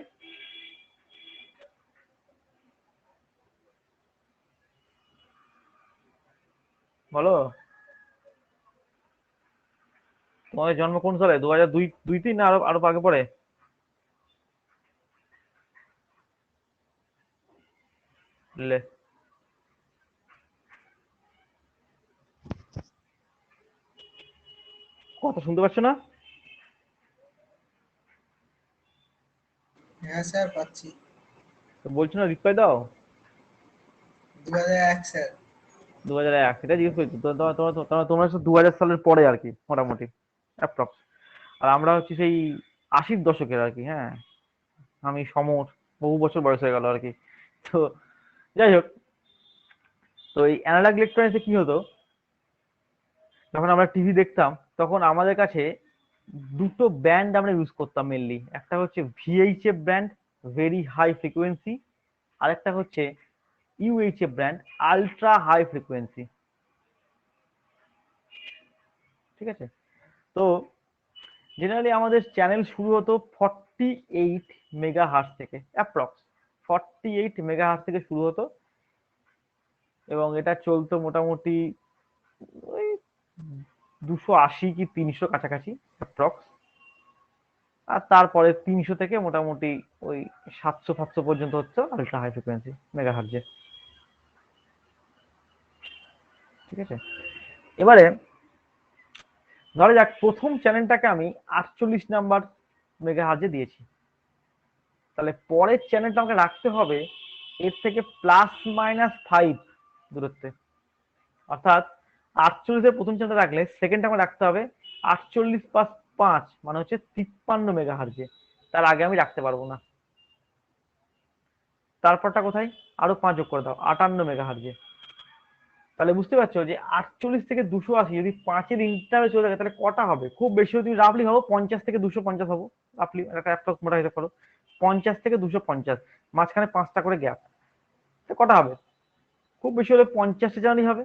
বলো? তোমাদের জন্ম কোন সালে? 2002, 2 3 না আরো আরো আগে পরে? লে, কথা শুনতে পাচ্ছ না? হ্যাঁ স্যার পাচ্ছি। তো বলছো না, রিপ্লাই দাও। 2001 স্যার। 2001 সেটা জিজ্ঞেস করছি তো, তোমরা হচ্ছে 2000 সালের পরে আর কি মোটামুটি অ্যাপ্রক্স। আর আমরা হচ্ছে সেই 80 দশকের আর কি। হ্যাঁ, আমি সমর, বহু বছর বয়স হয়ে গেল আর কি। তো যাই হোক, তো এই অ্যানালগ ইলেকট্রনিক্সে কি হতো, যখন আমরা টিভি দেখতাম তখন আমাদের কাছে দুটো ব্যান্ড আমরা ইউজ করতাম মেনলি। একটা হচ্ছে VHF brand, very high frequency, আর একটা হচ্ছে UHF brand, ultra high frequency. ঠিক আছে? তো জেনারেলি আমাদের চ্যানেল শুরু হতো 48 মেগা হার্স থেকে অ্যাপ্রক্স, 48 মেগা হার্স থেকে শুরু হতো, এবং এটা চলতো মোটামুটি ওই 280 কি 300 কাছাকাছি অ্যাপ্রক্স। আর তারপরে 300 থেকে মোটামুটি ওই 700 পর্যন্ত হচ্ছে আলট্রা হাই ফ্রিকোয়েন্সি মেগা হার্জে। ঠিক আছে? এবারে ধরা যাক প্রথম চ্যানেলটাকে আমি 48 নাম্বার মেগা হার্জে দিয়েছি, তাহলে পরের চ্যানেলটা আমাকে রাখতে হবে এর থেকে +- 5 দূরত্বে। অর্থাৎ 48-এর প্রথম চ্যানেলটা রাখলে সেকেন্ডটা আমার রাখতে হবে 48+5, মানে হচ্ছে 53 মেগা হার্জে। তার আগে আমি রাখতে পারবো না। তারপরটা কোথায়? আরো 5 যোগ করে দাও, 58 মেগা হার্জে। তাহলে বুঝতে পারছো যে 48 থেকে 280 যদি 5-এর ইন্টারভ্যালে চলে যায় তাহলে কটা হবে? খুব বেশি যদি রাফলি ভাবো 50 থেকে 250 হবো, রাফলি একটা অ্যাপ্রক্স মোটা হিসাব করো, 50 থেকে 250, মাঝখানে 5টা করে গ্যাপ, কটা হবে? খুব বেশি হলে 50টা চ্যানেলই হবে,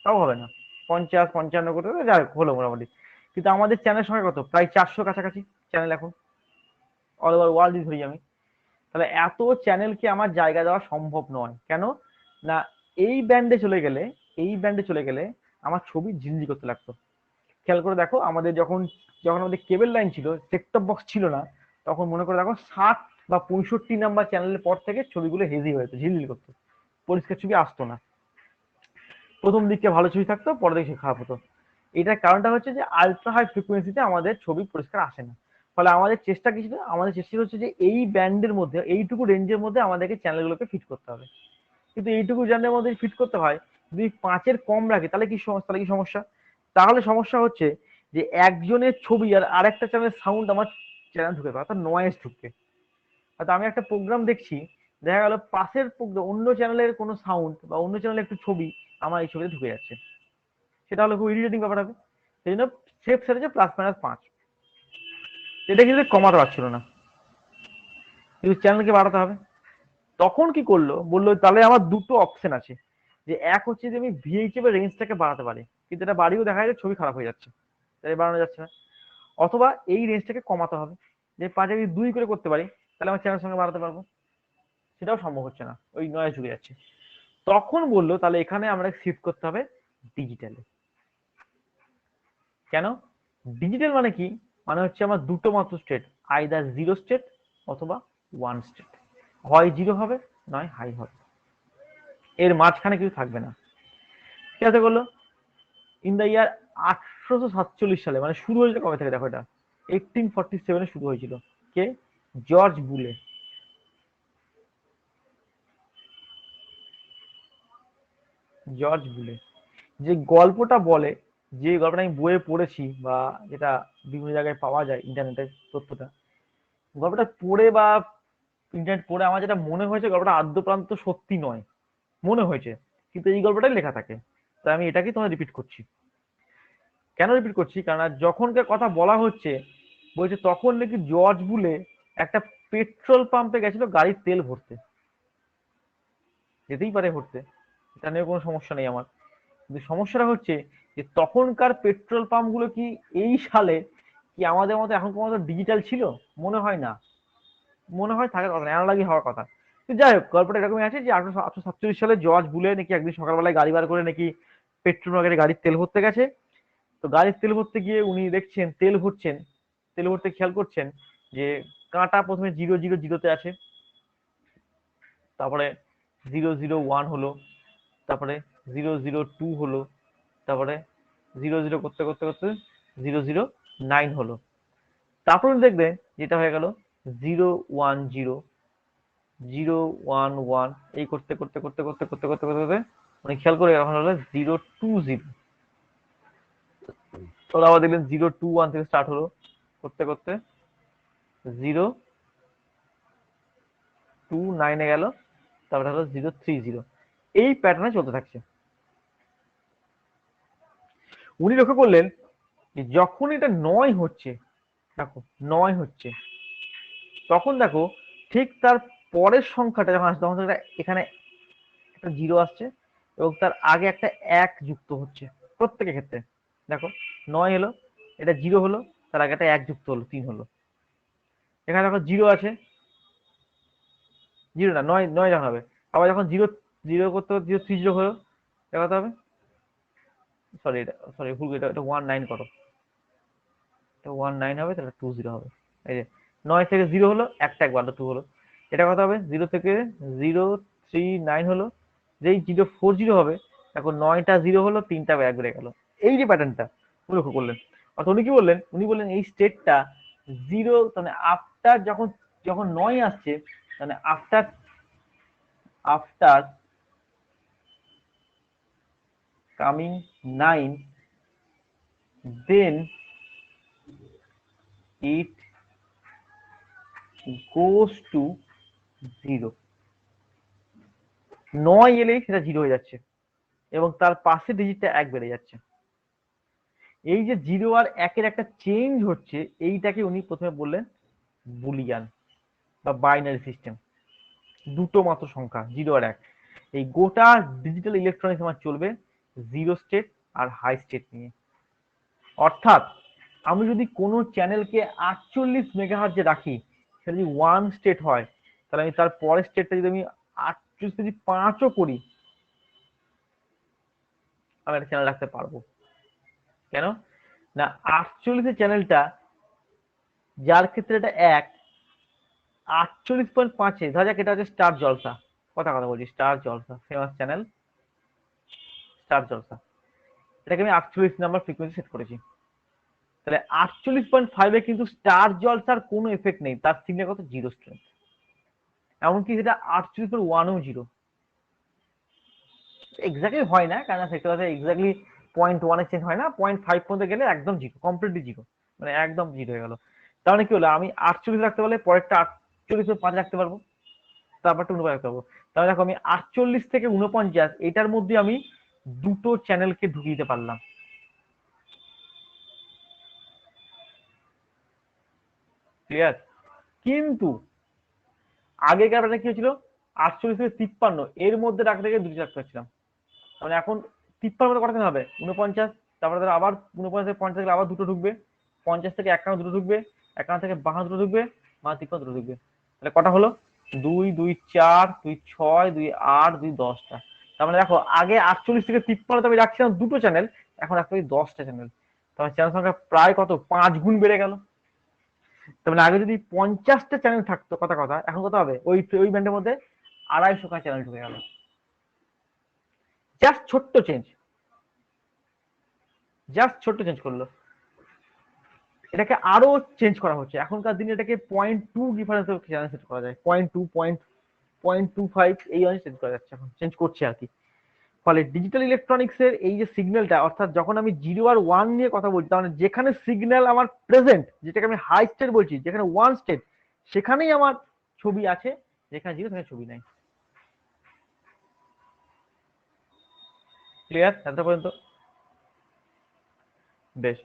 তাও হবে না। 50 55 করে যাই হোক হলো মোটামুটি। কিন্তু আমাদের চ্যানেল সংখ্যা কত? প্রায় 400 কাছাকাছি চ্যানেল এখন, অল ওভার ওয়ার্ল্ড ধরি আমি। তাহলে এত চ্যানেলকে আমার জায়গা দেওয়া সম্ভব নয়। কেন না, এই ব্যান্ডে চলে গেলে, এই ব্যান্ডে চলে গেলে আমার ছবি ঝিলঝিল করতে লাগতো। খেয়াল করে দেখো, আমাদের যখন যখন আমাদের কেবল লাইন ছিল, সেটটপ বক্স ছিল না, তখন মনে করে দেখো 60 বা 65 নাম্বার চ্যানেলের পর থেকে ছবিগুলো হেজি হয়েছে, ঝিলঝিল করতো, পরিষ্কার ছবি আসতো না। প্রথম দিকে ভালো ছবি থাকতো, পরের দিকে খারাপ হতো। এটার কারণটা হচ্ছে যে আলট্রা হাই ফ্রিকোয়েন্সিতে আমাদের ছবি পরিষ্কার আসে না। ফলে আমাদের চেষ্টা কি ছিল? আমাদের চেষ্টা হচ্ছে যে এই ব্যান্ডের মধ্যে, এইটুকু রেঞ্জের মধ্যে আমাদেরকে চ্যানেলগুলোকে ফিট করতে হবে। কিন্তু এইটুকু চ্যানেলের মধ্যে ফিট করতে হয়, যদি 5-এর কম রাখি তাহলে কি সমস্যা? তাহলে কি সমস্যা? তাহলে সমস্যা হচ্ছে যে একজনের ছবি আর আরেকটা চ্যানেলের সাউন্ড আমার চ্যানেল ঢুকে পারে, অর্থাৎ নয়েজ ঢুকবে। হয়তো আমি একটা প্রোগ্রাম দেখছি, দেখা গেল পাশের অন্য চ্যানেলের কোনো সাউন্ড বা অন্য চ্যানেলের একটু ছবি আমার এই ছবিতে ঢুকে যাচ্ছে, সেটা হলে খুব ইরিটেটিং ব্যাপার হবে। সেই জন্য সেফ সাইড হচ্ছে +- 5। এটা কিন্তু কমাতে পারছিল না, কিন্তু চ্যানেলকে বাড়াতে হবে। তখন কি করলো, বললো তাহলে আমার দুটো অপশন আছে, যে এক হচ্ছে যে আমি VHF এর রেঞ্জটাকে বাড়াতে পারি, কিন্তু এটা বাড়িয়েও দেখা যায় ছবি খারাপ হয়ে যাচ্ছে, তাই বাড়ানো যাচ্ছে না। অথবা এই রেঞ্জটাকে কমাতে হবে, যে 5 যদি 2 করে করতে পারি তাহলে আমার চ্যানেল সঙ্গে বাড়াতে পারবো, সেটাও সম্ভব হচ্ছে না, ওই নয়েজ ঢুকে যাচ্ছে। তখন বললো তাহলে এখানে আমরা শিফট করতে হবে ডিজিটালে। কেন? ডিজিটাল মানে কি? মানে হচ্ছে আমার দুটো মাত্র স্টেট, আইদার 0 স্টেট অথবা 1 স্টেট, হয় 0 হবে নয় হাই হবে, এর মাঝখানে কিছু থাকবে না। ঠিক আছে করলো ইন দ্য ইয়ার 1847 সালে, মানে শুরু হয়েছিল কবে থেকে দেখো, এটা 1847-এ শুরু হয়েছিল। কে? জর্জ বুলে। জর্জ বুলে যে গল্পটা বলে যে গল্পটা আমি বইয়ে পড়েছি বা যেটা বিভিন্ন জায়গায় পাওয়া যায় ইন্টারনেটের তথ্যটা, গল্পটা পড়ে বা ইন্টারনেট পড়ে আমার যেটা মনে হয়েছে গল্পটা আদ্যপ্রান্ত সত্যি নয়, মনে হয়েছে, কিন্তু এই গল্পটাই লেখা থাকে। তাই আমি এটাকেই তোমায় রিপিট করছি। কেন রিপিট করছি, কারণ যখনকার কথা বলা হচ্ছে, বলছে তখন নাকি জর্জ বুলে একটা পেট্রোল পাম্পে গেছিল গাড়ির তেল ভরতে। যেতেই পারে ভরতে, এটা নিয়ে কোনো সমস্যা নেই আমার, কিন্তু সমস্যাটা হচ্ছে যে তখনকার পেট্রোল পাম্প গুলো কি এই সালে কি আমাদের মতো এখন মতো ডিজিটাল ছিল? মনে হয় না। মনে হয় থাকার কথা, অ্যানালগই হওয়ার কথা। তো যাই হোক, গল্পটা এরকমই আছে যে 1847 সালে জর্জ বুলে নাকি একদিন সকালবেলায় গাড়ি বার করে নাকি পেট্রোল মার্কেটে গাড়ির তেল ভরতে গেছে। তো গাড়ির তেল ভরতে গিয়ে উনি দেখছেন তেল ভরছেন, তেল ভরতে খেয়াল করছেন যে কাঁটা প্রথমে 000 আছে, তারপরে 001 হলো, তারপরে 002 হলো, তারপরে 00 করতে করতে করতে 009 হলো। তারপর দেখবেন যেটা হয়ে গেল 010, 011, এই করতে করতে করতে করতে করতে করতে করতে করতে মানে খেয়াল করে এখন হলো 020। ওরা আবার দেখলেন 021 থেকে স্টার্ট হলো, করতে করতে 029 গেল, তারপরে হলো 030। এই প্যাটার্নে চলতে থাকছে। উনি লক্ষ্য করলেন যে যখন এটা 9 হচ্ছে, দেখো 9 হচ্ছে, তখন দেখো ঠিক তার পরের সংখ্যাটা যখন আসছে তখন এখানে একটা 0 আসছে এবং তার আগে একটা 1 যুক্ত হচ্ছে প্রত্যেকের ক্ষেত্রে। দেখো 9 হলো, এটা 0 হলো, তার আগে একটা 1 যুক্ত হলো, 3 হলো। এখানে দেখো 0 আছে, 0 না 9, 9 যখন হবে, আবার যখন 0 0 করতে করতে 030 হলো, দেখাতে হবে, সরি এটা সরি ভুল, এটা 19 করো, এটা 19 হবে, তাহলে 20 হবে। এই যে 9 থেকে 0 হলো, একটা একবার 2 হলো। এটা কত হবে? 0 থেকে 039 হলো, যেই 040 হবে, এখন 9টা 0 হলো, 3টা এক বেড়ে গেল। এই যে প্যাটার্নটা উনি লক্ষ্য করলেন। অর্থাৎ উনি কি বললেন, উনি বললেন এই স্টেটটা 0 মানে আফটার যখন যখন 9 আসছে, মানে after after coming 9, then it goes to 0। 9 এলেই সেটা 0 হয়ে যাচ্ছে এবং তার পাশের ডিজিটটা 1 বেড়ে যাচ্ছে। এই যে 0 আর 1 এর একটা চেঞ্জ হচ্ছে, এইটাকে উনি প্রথমে বললেন বুলিয়ান বা বাইনারি সিস্টেম। দুটো মাত্র সংখ্যা 0 আর 1। এই গোটা ডিজিটাল ইলেকট্রনিক্স আমার চলবে 0 স্টেট আর হাই স্টেট নিয়ে। অর্থাৎ আমি যদি কোনো চ্যানেলকে 48 মেগাহার্টজে রাখি, সেটা যদি 1 স্টেট হয়, তাহলে আমি তার পরের স্টেটটা যদি আমি 48 যদি 5ও করি, আমি একটা চ্যানেল রাখতে পারবো। কেন না, 48 চ্যানেলটা যার ক্ষেত্রে এটা 1, 48.5-এ ধরা যাক এটা হচ্ছে স্টার জলসা, কথা কথা বলছি, স্টার জলসা ফেমাস চ্যানেল, স্টার জলসা, এটাকে আমি 48 নাম্বার ফ্রিকোয়েন্সি সেট করেছি। তাহলে 48.5-এ কিন্তু স্টার জলসার কোনো এফেক্ট নেই, তার সিগন্যাল কত? 0 স্ট্রেংথ। এমনকি সেটা 48.1ও 0 এক্স্যাক্টলি হয় না, কারণ সেটা এক্স্যাক্টলি 0.1 চেঞ্জ হয় না, 0.5 পর্যন্ত গেলে একদম 0, কমপ্লিটলি 0, মানে একদম 0 হয়ে গেল। তাহলে কি হলো, আমি 48 রাখতে পারলে পরেরটা 48.5 রাখতে পারবো, তারপরটা 49 রাখতে পারবো। তাহলে দেখো আমি 48 থেকে 49 এটার মধ্যে আমি দুটো চ্যানেলকে ঢুকিয়ে দিতে পারলাম। ক্লিয়ার? কিন্তু আগেকার ব্যাপারটা কি হয়েছিল, 48 থেকে 53 এর মধ্যে রাখতে গিয়ে দুটো রাখতে পারছিলাম। মানে এখন 53 মধ্যে কটা হবে? 49, তারপরে ধরো আবার 49 থেকে 50 থেকে আবার দুটো ঢুকবে, 50 থেকে 51 দুটো ঢুকবে, 51 থেকে 52 দুটো ঢুকবে, 53 দুটো ঢুকবে। তাহলে কটা হলো? 2 2 4 2 6 2 8 2 10টা। তার মানে দেখো আগে 48 থেকে 53 আমি রাখছিলাম দুটো চ্যানেল, এখন রাখতে পারি 10টা চ্যানেল। তার চ্যানেল সংখ্যা প্রায় কত? 5 গুণ বেড়ে গেল। তার মানে আগে যদি 50টা চ্যানেল থাকতো, কথা কথা, এখন কত হবে? ওই ওই ব্যান্ডের মধ্যে 250 চ্যানেল ঢুকে গেল। জাস্ট ছোট্ট চেঞ্জ, জাস্ট ছোট্ট চেঞ্জ করলো। এটাকে আরো চেঞ্জ করা হচ্ছে এখনকার দিনে, এটাকে 0.2 ডিফারেন্স চ্যানেল সেট করা যায়, 0.2 0.25 এই অনুযায়ী চেঞ্জ করা যাচ্ছে, এখন চেঞ্জ করছে আর কি। ফলে ডিজিটাল ইলেকট্রনিক্সের এই যে সিগন্যালটা, অর্থাৎ যখন আমি 0 আর 1 নিয়ে কথা বলছি, তার মানে যেখানে সিগন্যাল আমার প্রেজেন্ট, যেটাকে আমি হাই স্টেট বলছি, যেখানে 1 স্টেট, সেখানেই আমার ছবি আছে, যেখানে 0 সেখানে ছবি নাই। ক্লিয়ার এত পর্যন্ত? বেশ,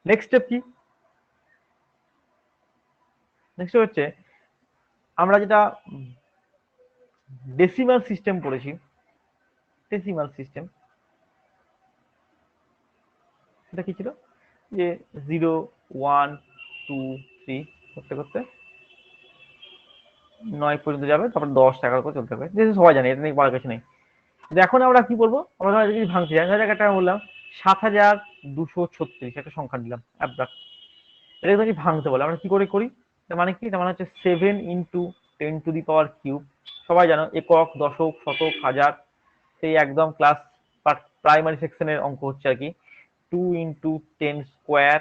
নেক্সট স্টেপ কি? নেক্সট হচ্ছে আমরা যেটা ডেসিমাল সিস্টেম পড়েছি, ডেসিমাল সিস্টেম, এটা কি ছিল যে 0 1 2 3 করতে করতে 9 পর্যন্ত যাবে, তারপর 10 11 করে চলতে থাকবে, যেহেতু সবাই জানে, এটা নিয়ে বলার কিছু নেই। এখন আমরা কি বলবো, আমরা যদি ভাঙতে যাই, ধর একটা বললাম 7236 একটা সংখ্যা দিলাম অ্যাবস্ট্রাক্ট, এটা যদি ভাঙতে বলে আমরা কি করে করি? তার মানে কি? তার মানে হচ্ছে 7 ইন্টু 10⁻³ সবাই জানো, একক, দশক, শতক, হাজার, সেই একদম ক্লাস প্রাইমারি সেকশনের অঙ্ক হচ্ছে আর কি। 2 into 10 square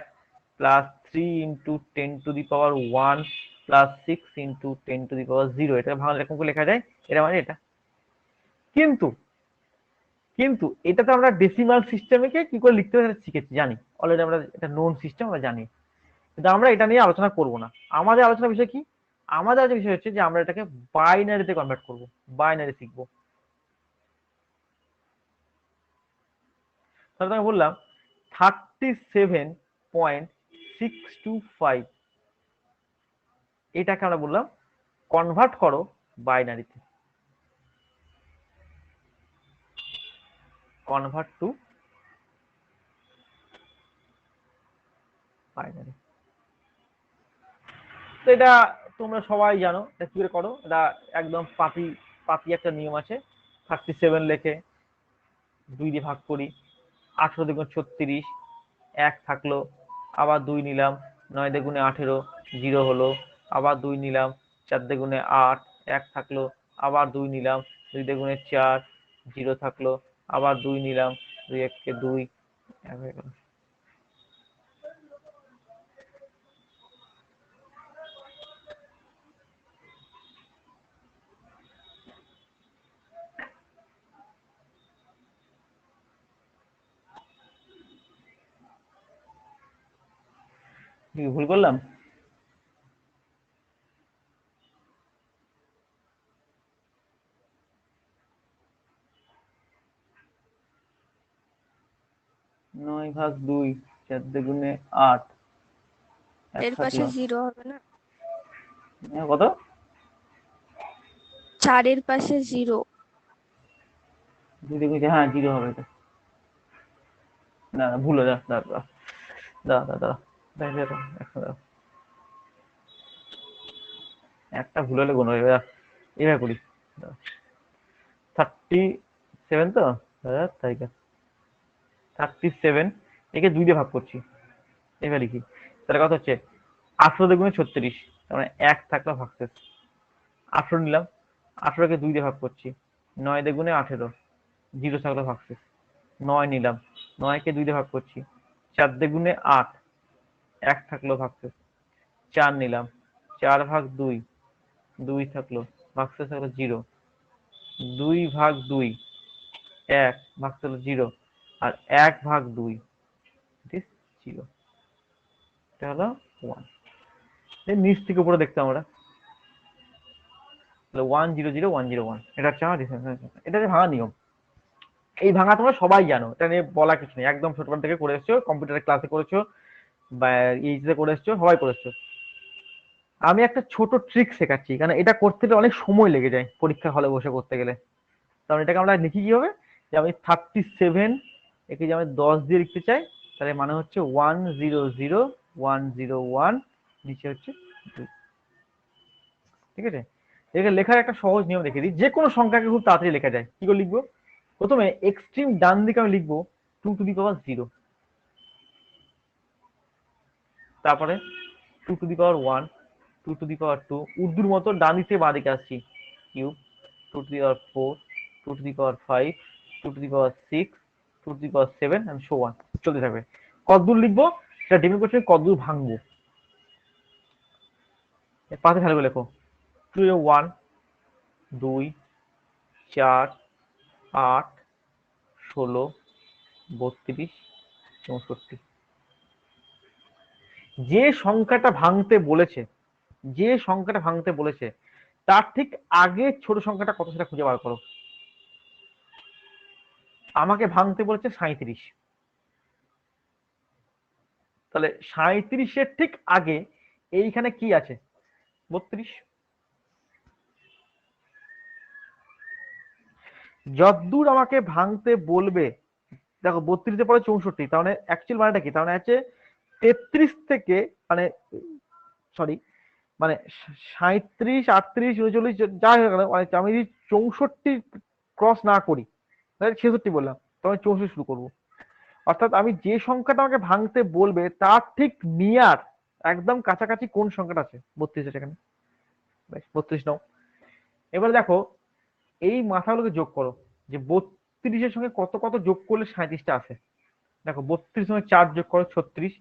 plus 3 into 10⁻1 plus 6 into 10⁻0, এটা ভাঙলে এরকম করে লেখা যায়, এটা মানে এটা। কিন্তু কিন্তু এটা তো আমরা ডেসিমাল সিস্টেমকে কি করে লিখতে হবে শিখেছি, জানি অলরেডি, আমরা এটা নোন সিস্টেম আমরা জানি, কিন্তু আমরা এটা নিয়ে আলোচনা করব না। আমাদের আলোচনার বিষয় কি? আমাদের আলোচনার বিষয় হচ্ছে যে আমরা এটাকে বাইনারিতে কনভার্ট করব, বাইনারি শিখবো। তাহলে আমি বললাম 37.625, এটাকে আমরা বললাম কনভার্ট করো বাইনারিতে, কনভার্ট টু বাইনারি। তো এটা তোমরা সবাই জানো, এটা কি করে করো, এটা একদম পাতি পাতি একটা নিয়ম আছে। 37 লেখে 2 দিয়ে ভাগ করি, 18 দ্বিগুণ 36, 1 থাকলো, আবার 2 নিলাম, 9 দ্বিগুণে 18, 0 হলো, আবার 2 নিলাম, 4 দ্বিগুণে 8, 1 থাকলো, আবার 2 নিলাম, 2 দ্বিগুণে 4, 0 থাকলো, আবার 2 নিলাম, 2 1 2, 1 হয়ে গেল। ভুল করলাম? 9/2, 4 দ্বিগুণে 8, এর পাশে 0 হবে না? কত? 4 এর পাশে 0। 2 দ্বিগুণে, হ্যাঁ 0 হবে এটা। না না, ভুল হয়ে দাঁড়া দাঁড়া দাঁড়া দাঁড়া, একটা ভুল হলে গুণ হয়ে যাবে, এভাবে করি। 37 তো, তারিখে 37, একে 2 দিয়ে ভাগ করছি, এবার লিখি। তাহলে কথা হচ্ছে 18 দ্বিগুণে 36, তার মানে 1 থাকলো ভাগশেষ, 18 নিলাম, 18কে 2 দিয়ে ভাগ করছি, 9 দ্বিগুণে 18, 0 থাকলো ভাগশেষ, 9 নিলাম, 9কে 2 দিয়ে ভাগ করছি, 4 দ্বিগুণে 8, 1 থাকলো ভাগশেষ, 4 নিলাম, 4/2, 2 থাকলো ভাগশেষ, থাকলো 0, 2/2, 1 ভাগশেষ হলো 0, আর 1/2, 0, এটা হলো 1। নিচ থেকে উপরে দেখতে আমরা 100 101, এটা হচ্ছে আমার ডিফারেন্স, এটা হচ্ছে ভাঙা নিয়ম। এই ভাঙা তোমরা সবাই জানো, এটা নিয়ে বলা কিছু নেই, একদম ছোটবেলা থেকে করে এসছো, কম্পিউটারের ক্লাসে করেছো বা এইচএসে করে এসছো, সবাই করে এসছো। আমি একটা ছোট ট্রিক শেখাচ্ছি, কারণ এটা করতে গেলে অনেক সময় লেগে যায় পরীক্ষার হলে বসে করতে গেলে। কারণ এটাকে আমরা লিখি কি হবে, যে আমি 37, একে যে আমি 10 দিয়ে লিখতে চাই, তাহলে মানে হচ্ছে 100 101, নিচে হচ্ছে 2। ঠিক আছে, এখানে লেখার একটা সহজ নিয়ম রেখে দিই, যে কোনো সংখ্যাকে খুব তাড়াতাড়ি লেখা যায়। কি করে লিখবো? প্রথমে এক্সট্রিম ডান দিকে আমি লিখবো 2⁻0, তারপরে 2⁻1, 2⁻2, উর্দুর মতো ডান দিকে বাঁ দিকে আসছি, কিউব, 2⁻4, 2⁻5, 2⁻6, 2⁻7 and so on, চলতে থাকবে। কতদূর লিখবো সেটা ডিপেন্ড করছে কতদূর ভাঙবো। পাশে ভালো লেখো, 1 2 4 8 16, 32, 64। যে সংখ্যাটা ভাঙতে বলেছে তার ঠিক আগে ছোট সংখ্যাটা কত সেটা খুঁজে বার করো। আমাকে ভাঙতে বলেছে 37, তাহলে 37-এর ঠিক আগে এইখানে কি আছে? 32। যতদূর আমাকে ভাঙতে বলবে, দেখো 32 পরে 64, তার মানে অ্যাকচুয়াল মানেটা কি? তার মানে আছে 33 থেকে, মানে সরি, মানে 37, 38, 39 যা হয়ে গেল, মানে আমি যদি 64 ক্রস না করি, 66 বললাম, তখন 64 শুরু করবো। অর্থাৎ আমি যে সংখ্যাটা আমাকে ভাঙতে বলবে তার ঠিক নিয়ার, একদম কাছাকাছি কোন সংখ্যাটা আছে? 32 আছে এখানে, 32 নাও। এবার দেখো এই মাথাগুলোকে যোগ করো, যে 32-এর সঙ্গে কত কত যোগ করলে 37টা আসে। দেখো 32 সঙ্গে 4 যোগ করো 36,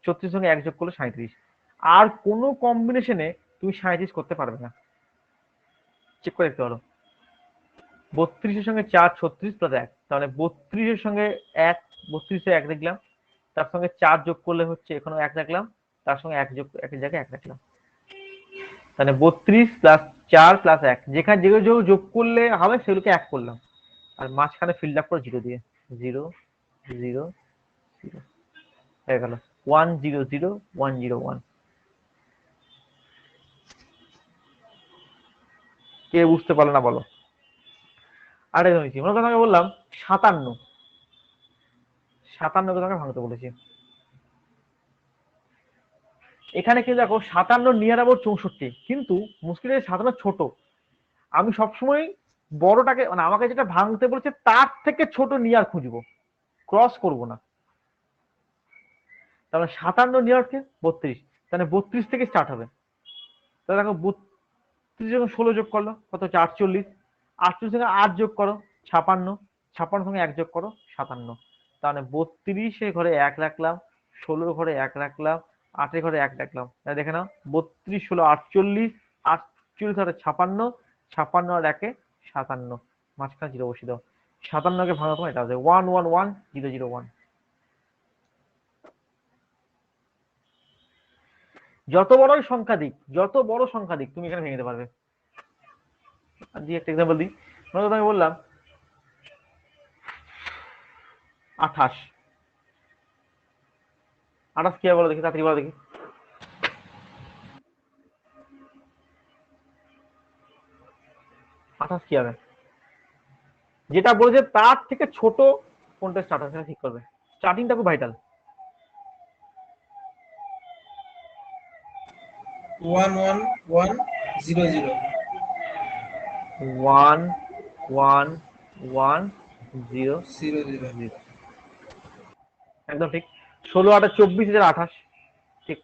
36 সঙ্গে 1 যোগ করলে 37। আর কোনো কম্বিনেশনে তুমি 37 করতে পারবে না, চেক করে দেখতে পারো। 32-এর সঙ্গে 4 36 প্লাস 1, তাহলে 32-এর সঙ্গে 1, 32-এ 1 দেখলাম, তার সঙ্গে 4 যোগ করলে হচ্ছে এখানেও 1 রাখলাম, তার সঙ্গে 1 যোগ, একের জায়গায় 1 রাখলাম। তাহলে 32 প্লাস 4 প্লাস 1, যেখানে যেগুলো যেগুলো যোগ করলে হবে সেগুলোকে 1 করলাম, আর মাঝখানে ফিল্ড আপ করে 0 দিয়ে, 0 0 0 হয়ে গেল 1 0 0 1 0 1। কে বুঝতে পারলো না বলো? আরেকজন হয়েছি, মনে কথা বললাম 57, 57কে তোমাকে ভাঙতে বলেছি। এখানে কিন্তু দেখো 57 নিয়ার অ্যাবাউট 64, কিন্তু মুশকিল 57 ছোট। আমি সবসময় বড়টাকে, মানে আমাকে যেটা ভাঙতে বলেছে তার থেকে ছোট নিয়ার খুঁজবো, ক্রস করব না। তাহলে 57 নিয়ার হচ্ছে 32, তাহলে 32 থেকে স্টার্ট হবে। তাহলে দেখো 32 যখন 16 যোগ করলো কত হচ্ছে 48, 48 সঙ্গে 8 যোগ করো 56, 56 সঙ্গে 1 যোগ করো 57। তাহলে 32 ঘরে 1 রাখলাম, 16 ঘরে 1 রাখলাম, 8 ঘরে 1 রাখলাম, দেখে নাও 32 16 48, 48 ঘরে 56, 56 আর 1 57, মাঝখানে 0 বসিয়ে দাও। 57কে ভাঙা তোমার এটা আছে 1 1 1 0 0 1। যত বড় সংখ্যা দিক তুমি এখানে ভেঙে দিতে পারবে। আর দিয়ে একটা এক্সাম্পল দিই, আমি বললাম 28, 28 কি হবে বলো দেখি, তাড়াতাড়ি বলো দেখি। 28 কি হবে? যেটা বলেছে তার থেকে ছোট কোনটা স্টার্ট হবে সেটা ঠিক করবে। স্টার্টিংটা খুব ভাইটাল। 1 1 1 0 0 1 1 1 0 0 0 0, একদম ঠিক। 16 8 24 28, ঠিক।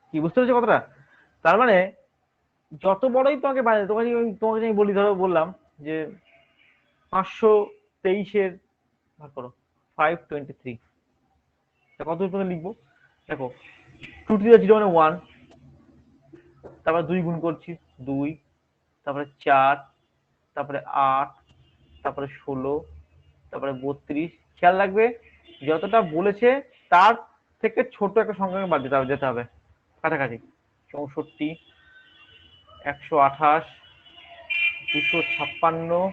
কি বুঝতে পেরেছো কতটা? তার মানে যত বড়ই তোমাকে বাইরে, তোমাকে আমি বলি, ধরো বললাম যে 523-এর ভাগ করো 523, কত পর্যন্ত লিখবো? দেখো 2 to the 0 মানে 1, তারপরে 2 গুণ করছি 2, তারপরে 4, তারপরে 8, তারপরে 16, তারপরে 32। খেয়াল রাখবে যতটা বলেছে তার থেকে ছোট একটা সংখ্যাকে বাদ যেতে হবে কাছাকাছি। 64, 128, 256,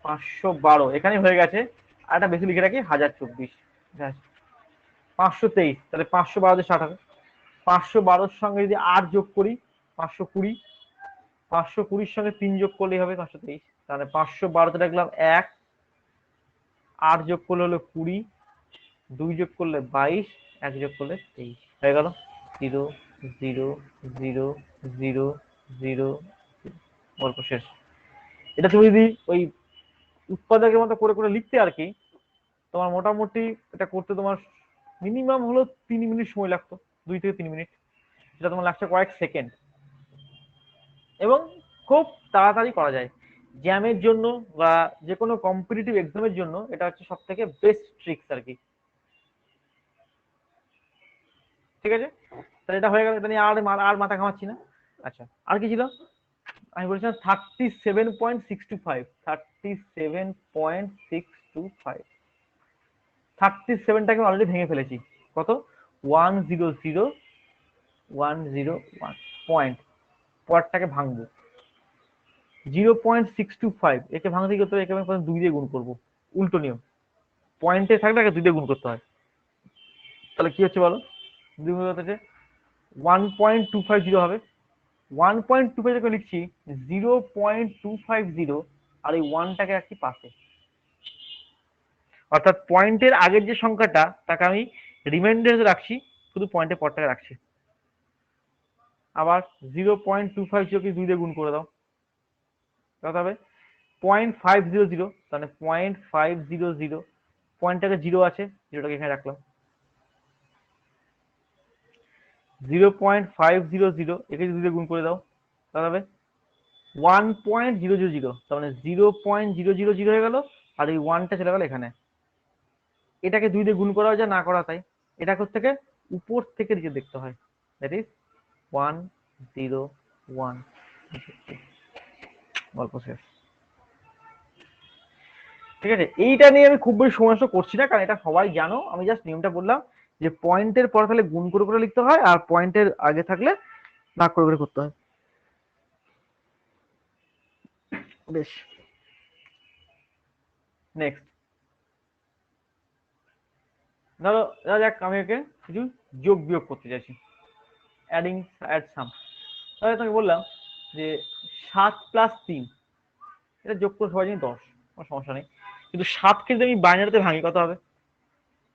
512, এখানেই হয়ে গেছে। আর একটা বেশি লিখে রাখি 1024, 523, তাহলে 512 দিয়ে স্টার্ট হবে। 512-র সঙ্গে যদি 8 যোগ করি 520, 520-র সঙ্গে 3 যোগ করলেই হবে 523। তাহলে 512-তে রাখলাম 1, 8 যোগ করলে হলো 20, 2 যোগ করলে 22, 1 যোগ করলে 23, হয়ে গেল 0 0 0 0 0, গল্প শেষ। এটা তুমি যদি ওই উৎপাদকের মতো করে করে লিখতে আর কি, তোমার মোটামুটি এটা করতে তোমার মিনিমাম হলো 3 মিনিট সময় লাগতো, 2 থেকে 3 মিনিট, যেটা তোমার লাগছে কয়েক সেকেন্ড, এবং খুব তাড়াতাড়ি করা যায়। জ্যামের জন্য বা যে কোনো কম্পিটিটিভ এক্সামের জন্য এটা হচ্ছে সব থেকে বেস্ট ট্রিক্স আর কি। ঠিক আছে, তাহলে এটা হয়ে গেল, এটা নিয়ে আর মাথা ঘামাচ্ছি না। আচ্ছা, আর কি ছিল? আমি বলেছিলাম 37.625, 37.625, 37টাকে অলরেডি ভেঙে ফেলেছি। কত? 100,101 পয়েন্ট। পরটাকে ভাঙবো 0.625, একে ভাঙতে করতে হবে, একে আমি 2 দিয়ে গুণ করবো, উল্টো নিয়ম। পয়েন্টে থাকলে একে 2 দিয়ে গুণ করতে হয়। তাহলে কি হচ্ছে বলো? 2 গুণ করতে হচ্ছে 1.250 হবে। 1.250 লিখছি 0.250, আর এই 1টাকে রাখছি পাশে, অর্থাৎ পয়েন্টের আগের যে সংখ্যাটা তাকে আমি রিমাইন্ডারে রাখছি, শুধু পয়েন্টের পরটাকে রাখছি। আবার 0.250 কে 2 দিয়ে গুণ করে দাও, কত হবে? 0.500, তাহলে 0.500, পয়েন্টটাকে 0 আছে, 0টাকে এখানে রাখলাম। 0.500 একে 2 দিয়ে গুণ করে দাও, তাহলে হবে 1.000, তার মানে 0.000 হয়ে গেল, আর এই 1টা চলে গেল এখানে। এটাকে 2 দিয়ে গুণ করা যায়, না করা তাই। এটা থেকে উপর থেকে নিচে দেখতে হয়, দ্যাট ইজ 101। গল্প শেষ। ঠিক আছে, এইটা নিয়ে আমি খুব বেশি সমস্যা করছি না, কারণ এটা সবাই জানো। আমি জাস্ট নিয়মটা বললাম যে পয়েন্টের পরে থাকলে গুণ করে করে লিখতে হয়, আর পয়েন্টের আগে থাকলে ভাগ করে করে করতে হয়। বেশ, নেক্সট ধরো যাক, আমি ওকে কিছু যোগ বিয়োগ করতে চাইছি, অ্যাডিং অ্যাড সাম। তাহলে তোমাকে বললাম যে 7 + 3, এটা যোগ করে সবাই জানি 10, কোনো সমস্যা নেই। কিন্তু 7কে যদি আমি বাইনারিতে ভাঙি, কত হবে?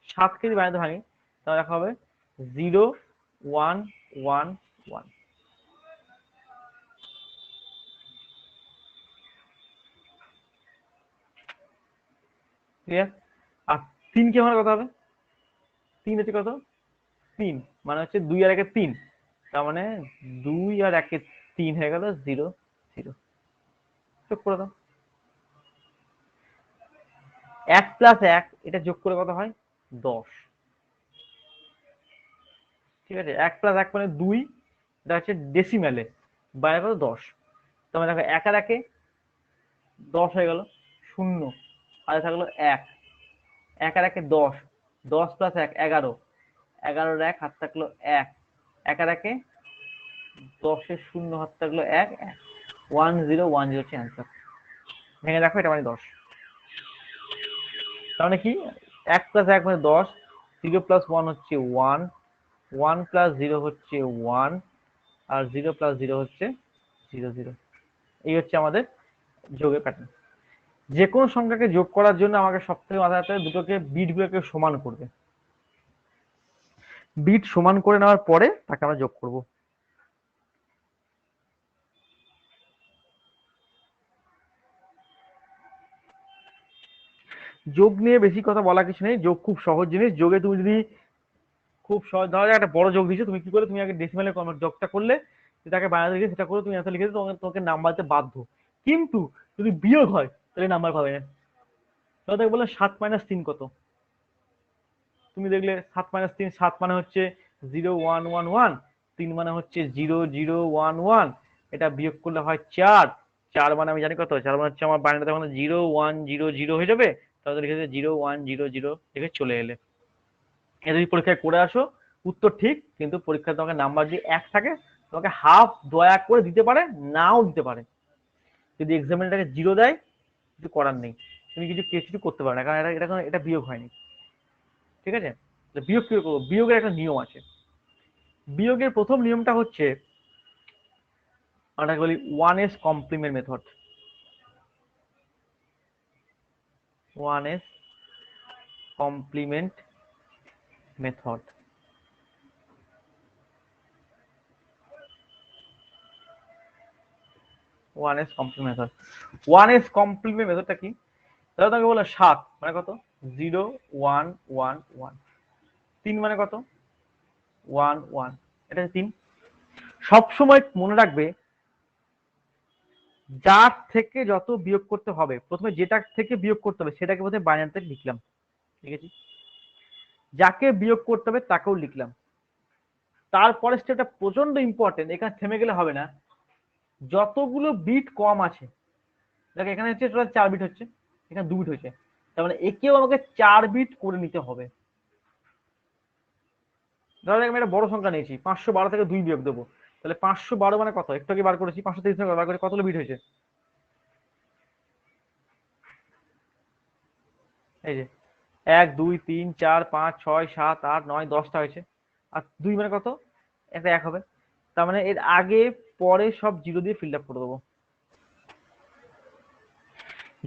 7কে যদি বাইনারিতে ভাঙি, তাহলে দেখা হবে 0 1 1 1। ক্লিয়ার? আর 3কে ভাঙলে কত হবে? 3 হচ্ছে কত? 3 মানে হচ্ছে 2 আর 1 3, তার মানে 2 আর 1 3 হয়ে গেল 0 0। যোগ করে দাও। 1 + 1, এটা যোগ করে কত হয়? 10। ঠিক আছে, 1 + 1 মানে 2, এটা হচ্ছে ডেসিমেলে, বাইরে কত? 10। তার মানে দেখো 1 আর 1 10 হয়ে গেল, 0 আর থাকলো 1, 1 আর 1 10, 10 + 1 11, 11 আর 1 হাত থাকলো 1, 1 আর 1 10 এর 0 হাত থাকলো 1 1, 1010 হচ্ছে অ্যান্সার। ভেঙে দেখো, এটা মানে 10। তার মানে কি? 1 + 1 মানে 10, 0 + 1 হচ্ছে 1, 1 + 0 হচ্ছে 1, আর 0 + 0 হচ্ছে 0 0। এই হচ্ছে আমাদের যোগের প্যাটার্ন। যে কোনো সংখ্যাকে যোগ করার জন্য আমাকে সবথেকে মাথায় রাখতে হবে দুটোকে বিটগুলোকে সমান করবে। বিট সমান করে নেওয়ার পরে তাকে আমরা যোগ করব। যোগ নিয়ে বেশি কথা বলা কিছু নেই, যোগ খুব সহজ জিনিস। যোগে তুমি যদি খুব সহজ, ধরা যাক একটা বড় যোগ দিয়েছো, তুমি কি করলে? তুমি আগে ডেসিমালে যোগটা করলে, সেটাকে বানাতে লিখে সেটা করে তুমি অ্যান্সার লিখে তোমাকে তোমাকে নাম্বার দিতে বাধ্য। কিন্তু যদি বিয়োগ হয় তাহলে নাম্বার পাবে না। তাহলে বললাম 7 - 3 কত? তুমি দেখলে 7 - 3, 7 মানে হচ্ছে 0 1 1 1, 3 মানে হচ্ছে 0 0 1 1, এটা বিয়োগ করলে হয় 4। 4 মানে আমি জানি কত? 4 মানে হচ্ছে আমার বাইনারিতে তখন 0 1 0 0 হয়ে যাবে। তাহলে লিখে 0 1 0 0 লিখে চলে এলে। এটা যদি পরীক্ষায় করে আসো উত্তর ঠিক, কিন্তু পরীক্ষায় তোমাকে নাম্বার যদি 1 থাকে, তোমাকে হাফ দয়া করে দিতে পারে, নাও দিতে পারে। যদি এক্সামিনারটাকে 0 দেয়, কিছু করার নেই, তুমি কিছু করতে পারো না, কারণ এটা বিয়োগ হয়নি। ঠিক আছে, বিয়োগ কি করবো? বিয়োগের একটা নিয়ম আছে। বিয়োগের প্রথম নিয়মটা হচ্ছে আমরা বলি 1s complement method. 1s complement method. 1s complement method. 1s complement মেথডটা কি? তাহলে তোমাকে বলো 7 মানে কত? 0 1 1 1। 3 মানে কত? 1 1, এটা 3। সবসময় মনে রাখবে, যার থেকে যত বিয়োগ করতে হবে, প্রথমে যেটা থেকে বিয়োগ করতে হবে সেটাকে প্রথমে বাইনারিতে লিখলাম, লিখেছি। যাকে বিয়োগ করতে হবে তাকেও লিখলাম। তারপরে স্টেপটা প্রচন্ড ইম্পর্টেন্ট, এখানে থেমে গেলে হবে না। যতগুলো বিট কম আছে, দেখ এখানে হচ্ছে টোটাল 4 বিট হচ্ছে, এখানে 2 বিট হয়েছে, তার মানে একেও আমাকে 4 বিট করে নিতে হবে। ধরো আমি একটা বড় সংখ্যা নিয়েছি, 512 থেকে 2 বিয়োগ দেবো, তাহলে 512 মানে কত, একটু আগে বার করেছি, 530 থেকে বার করে কতগুলো বিট হয়েছে, এই যে 1 2 3 4 5 6 7 8 9 10টা হয়েছে, আর 2 মানে কত, এটা 1 হবে, তার মানে এর আগে পরে সব জিরো দিয়ে ফিল আপ করে দেবো।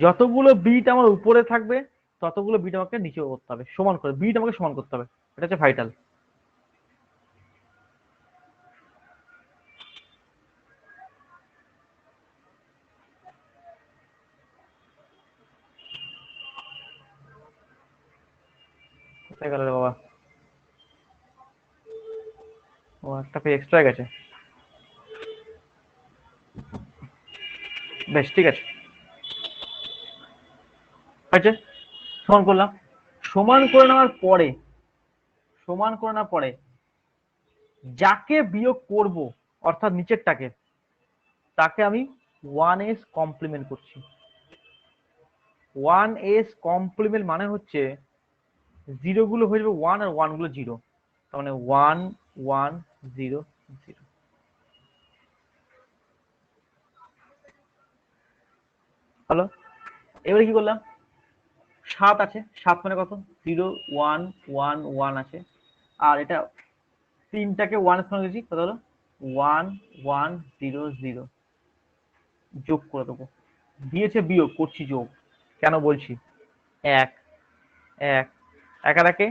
যতগুলো বিট আমার উপরে থাকবে ততগুলো বিট আমাকে নিচে করতে হবে, সমান করে বিট আমাকে সমান করতে হবে, এটা হচ্ছে ভাইটাল। কোথায় গেল রে বাবা, ও একটা পেজ এক্সট্রা গেছে, বেশ ঠিক আছে, আচ্ছা সমান করলাম, সমান করে নেওয়ার পরে, সমান করে নেওয়ার পরে যাকে বিয়োগ করব অর্থাৎ নিচেরটাকে, তাকে আমি 1s কমপ্লিমেন্ট করছি। 1s কমপ্লিমেন্ট মানে হচ্ছে জিরো গুলো হয়ে যাবে 1 আর 1 গুলো 0, তার মানে 1 1 0 0। হলো, এবারে কি করলাম, 7 আছে, 7 মানে কত, 0 1 1 1 আছে, আর এটা তিনটাকে 1 এর সঙ্গে দিয়েছি, কত হলো 1 1 0 0, যোগ করে দেবো, দিয়েছে বিয়োগ করছি যোগ, কেন বলছি, 1 1 এক আর একে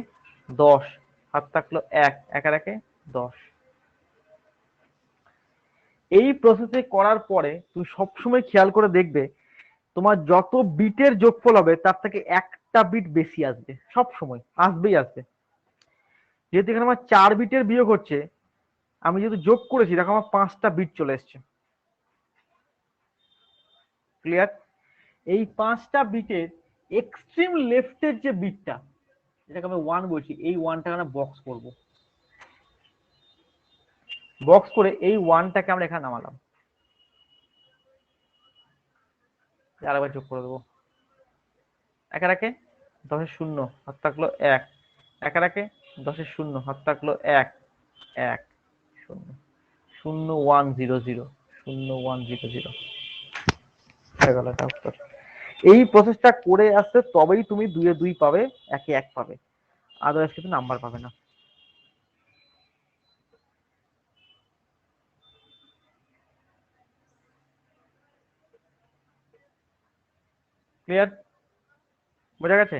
10, হাত থাকলো 1 এক আর একে 10। এই প্রসেসে করার পরে তুই সবসময় খেয়াল করে দেখবে তোমার যত বিটের যোগফল হবে তার থেকে একটা বিট বেশি আসবে, সব সময় আসবেই আসবে। যেহেতু এখানে আমার 4 বিটের বিয়োগ হচ্ছে, আমি যেহেতু যোগ করেছি দেখো আমার 5টা বিট চলে এসছে, ক্লিয়ার। এই 5টা বিটের এক্সট্রিম লেফটের যে বিটটা, এটাকে আমি 1 বলছি, এই 1টাকে আমরা বক্স করব, বক্স করে এই 1টাকে আমরা এখানে নামালাম, আরেকবার যোগ করে দেবো, এক আর একে 10-এর 0, হাত থাকলো 1 এক আর একে 10-এর 0, হাত থাকলো 1 1 0 0 1 0 0 0 1 0 0 হয়ে গেল এটা উত্তর। এই প্রসেসটা করে আসতে তবেই তুমি 2 এ 2 পাবে, 1 এ 1 পাবে, আদারওয়াইজ কিন্তু নাম্বার পাবে না। ক্লিয়ার, বোঝা গেছে,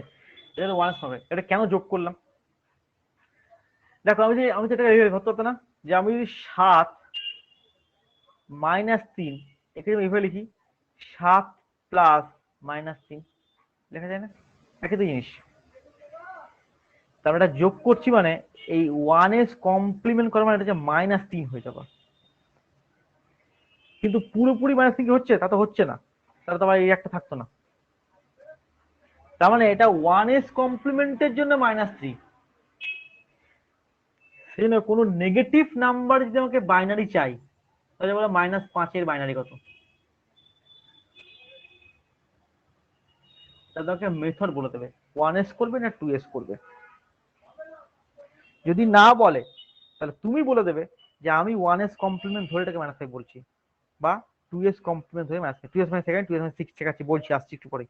এটা তো ওয়ান্স হবে। এটা কেন যোগ করলাম, দেখো আমি যেটা ধরতে হতো না, যে আমি যদি 7 -3, এখানে আমি এইভাবে লিখি 7 + -3, লেখা যায় না, একই তো জিনিস, তারপরে এটা যোগ করছি মানে এই 1s কমপ্লিমেন্ট করা মানে এটা হচ্ছে -3 হয়ে যাবে, কিন্তু পুরোপুরি -3 কি হচ্ছে, তা তো হচ্ছে না, তাহলে তো আবার এই একটা থাকতো না, তার মানে এটা 1s কমপ্লিমেন্টের জন্য -3, সেই জন্য কোনো নেগেটিভ নাম্বার যদি আমাকে বাইনারি চাই, তাহলে বলো -5 এর বাইনারি কত, তাহলে আমাকে মেথড বলে দেবে 1s করবে না 2s করবে। যদি না বলে তাহলে তুমি বলে দেবে যে আমি 1s কমপ্লিমেন্ট ধরে এটাকে -5 বলছি, বা 2s কমপ্লিমেন্ট ধরে -5, 2s - 2nd 2s - 6 শেখাচ্ছি, বলছি আসছি একটু পরে,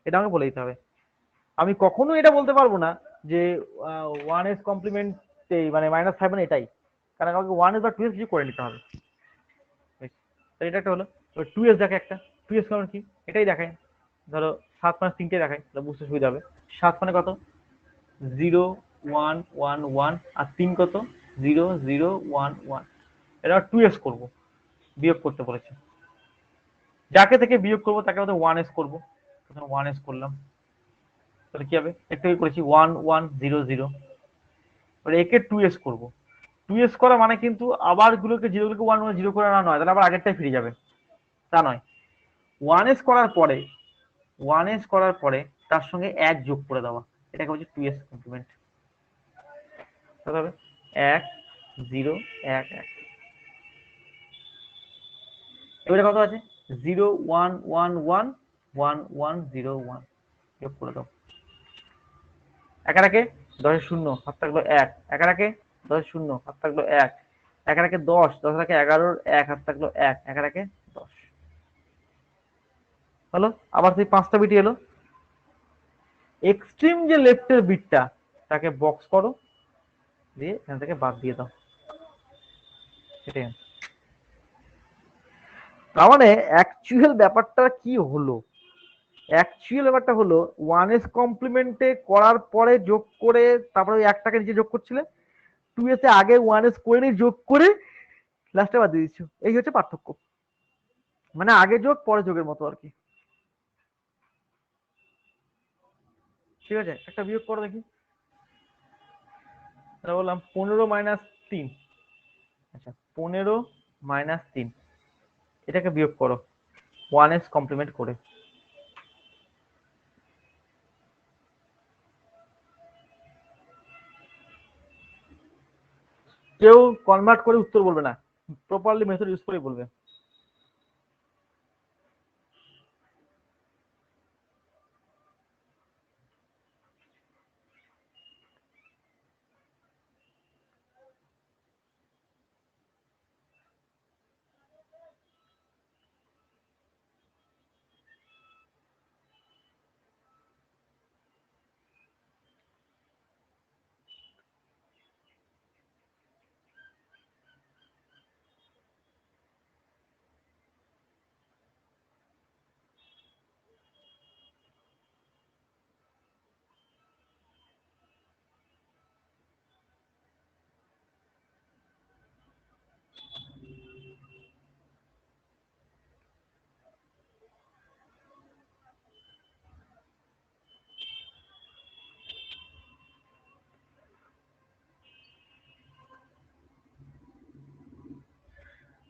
এটা আমাকে বলে দিতে হবে। আমি কখনো এটা বলতে পারবো না যে 1s কমপ্লিমেন্ট মানে -5 মানে এটাই, কারণ আমাকে 1s বা 2s কিছু করে নিতে হবে। এটা একটা হলো, 2s দেখে একটা, 2s মানে কি এটাই দেখায়, ধরো 7 মানে 3টে দেখায়, তাহলে বুঝতে সুবিধা হবে। 7 মানে কত, 0 1 1 1, আর 3 কত, 0 0 1 1, এটা 2s করব, বিয়োগ করতে বলেছে, যাকে থেকে বিয়োগ করবো তাকে আমাদের 1s করবো, প্রথমে 1s করলাম, তাহলে কি হবে, একটু করেছি 1 1 0 0, এবারে একে 2s করব, 2s করা মানে কিন্তু আবার গুলোকে জিরোগুলোকে 1 1 0 করে আনা নয়, তাহলে আবার আগেরটাই ফিরে যাবে, তা নয়, 1s করার পরে, 1s করার পরে তার সঙ্গে 1 যোগ করে দেওয়া, এটাকে হচ্ছে 2s কমপ্লিমেন্ট, তাহলে হবে 1 0 1 1। এবারে কত আছে 0 1 1 1 1 1 0 1 যোগ করে দাও। একা রাখে 10 শূন্য হাত থাকলো 1, একা রাখে 10 শূন্য হাত থাকলো 1, একা রাখে 10, 10 রাখে 11 1 হাত থাকলো 1, একা রাখে 10 হলো। আবার সেই 5টা বিটই এলো। এক্সট্রিম যে লেফটের বিটটা তাকে বক্স করো, দিয়ে এখান থেকে বাদ দিয়ে দাও। সেটাই তার মানে অ্যাকচুয়াল ব্যাপারটা কি হলো, অ্যাকচুয়াল ব্যাপারটা হলো 1s কমপ্লিমেন্টে করার পরে যোগ করে তারপরে ওই একটাকে নিচে যোগ করছিলে, 2s এ আগে 1s করে নিয়ে যোগ করে লাস্টে বাদ দিয়ে দিচ্ছ। এই হচ্ছে পার্থক্য, মানে আগে যোগ পরে যোগের মতো আর কি। ঠিক আছে, একটা বিয়োগ করো দেখি। তাহলে বললাম 15 মাইনাস 3, আচ্ছা 15 মাইনাস 3 এটাকে বিয়োগ করো 1s কমপ্লিমেন্ট করে। কেউ কনভার্ট করে উত্তর বলবে না, প্রপারলি মেথড ইউজ করে বলবে।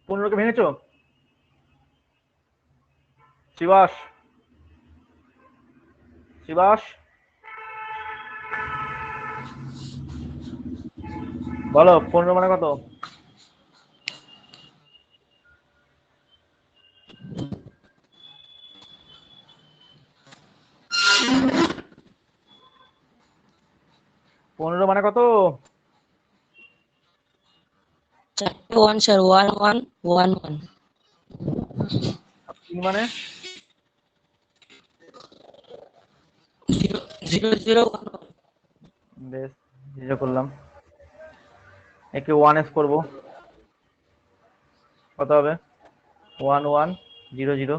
পনেরোকে ভেঙেছো শিবাস? শিবাস বলো 15 মানে কত? পনেরো মানে কত? 1 স্যার 1 1 1 1 3 মানে 0 0 0 1 1 বেশ, জিরো করলাম। একে 1s করবো, কত হবে 1 1 0 0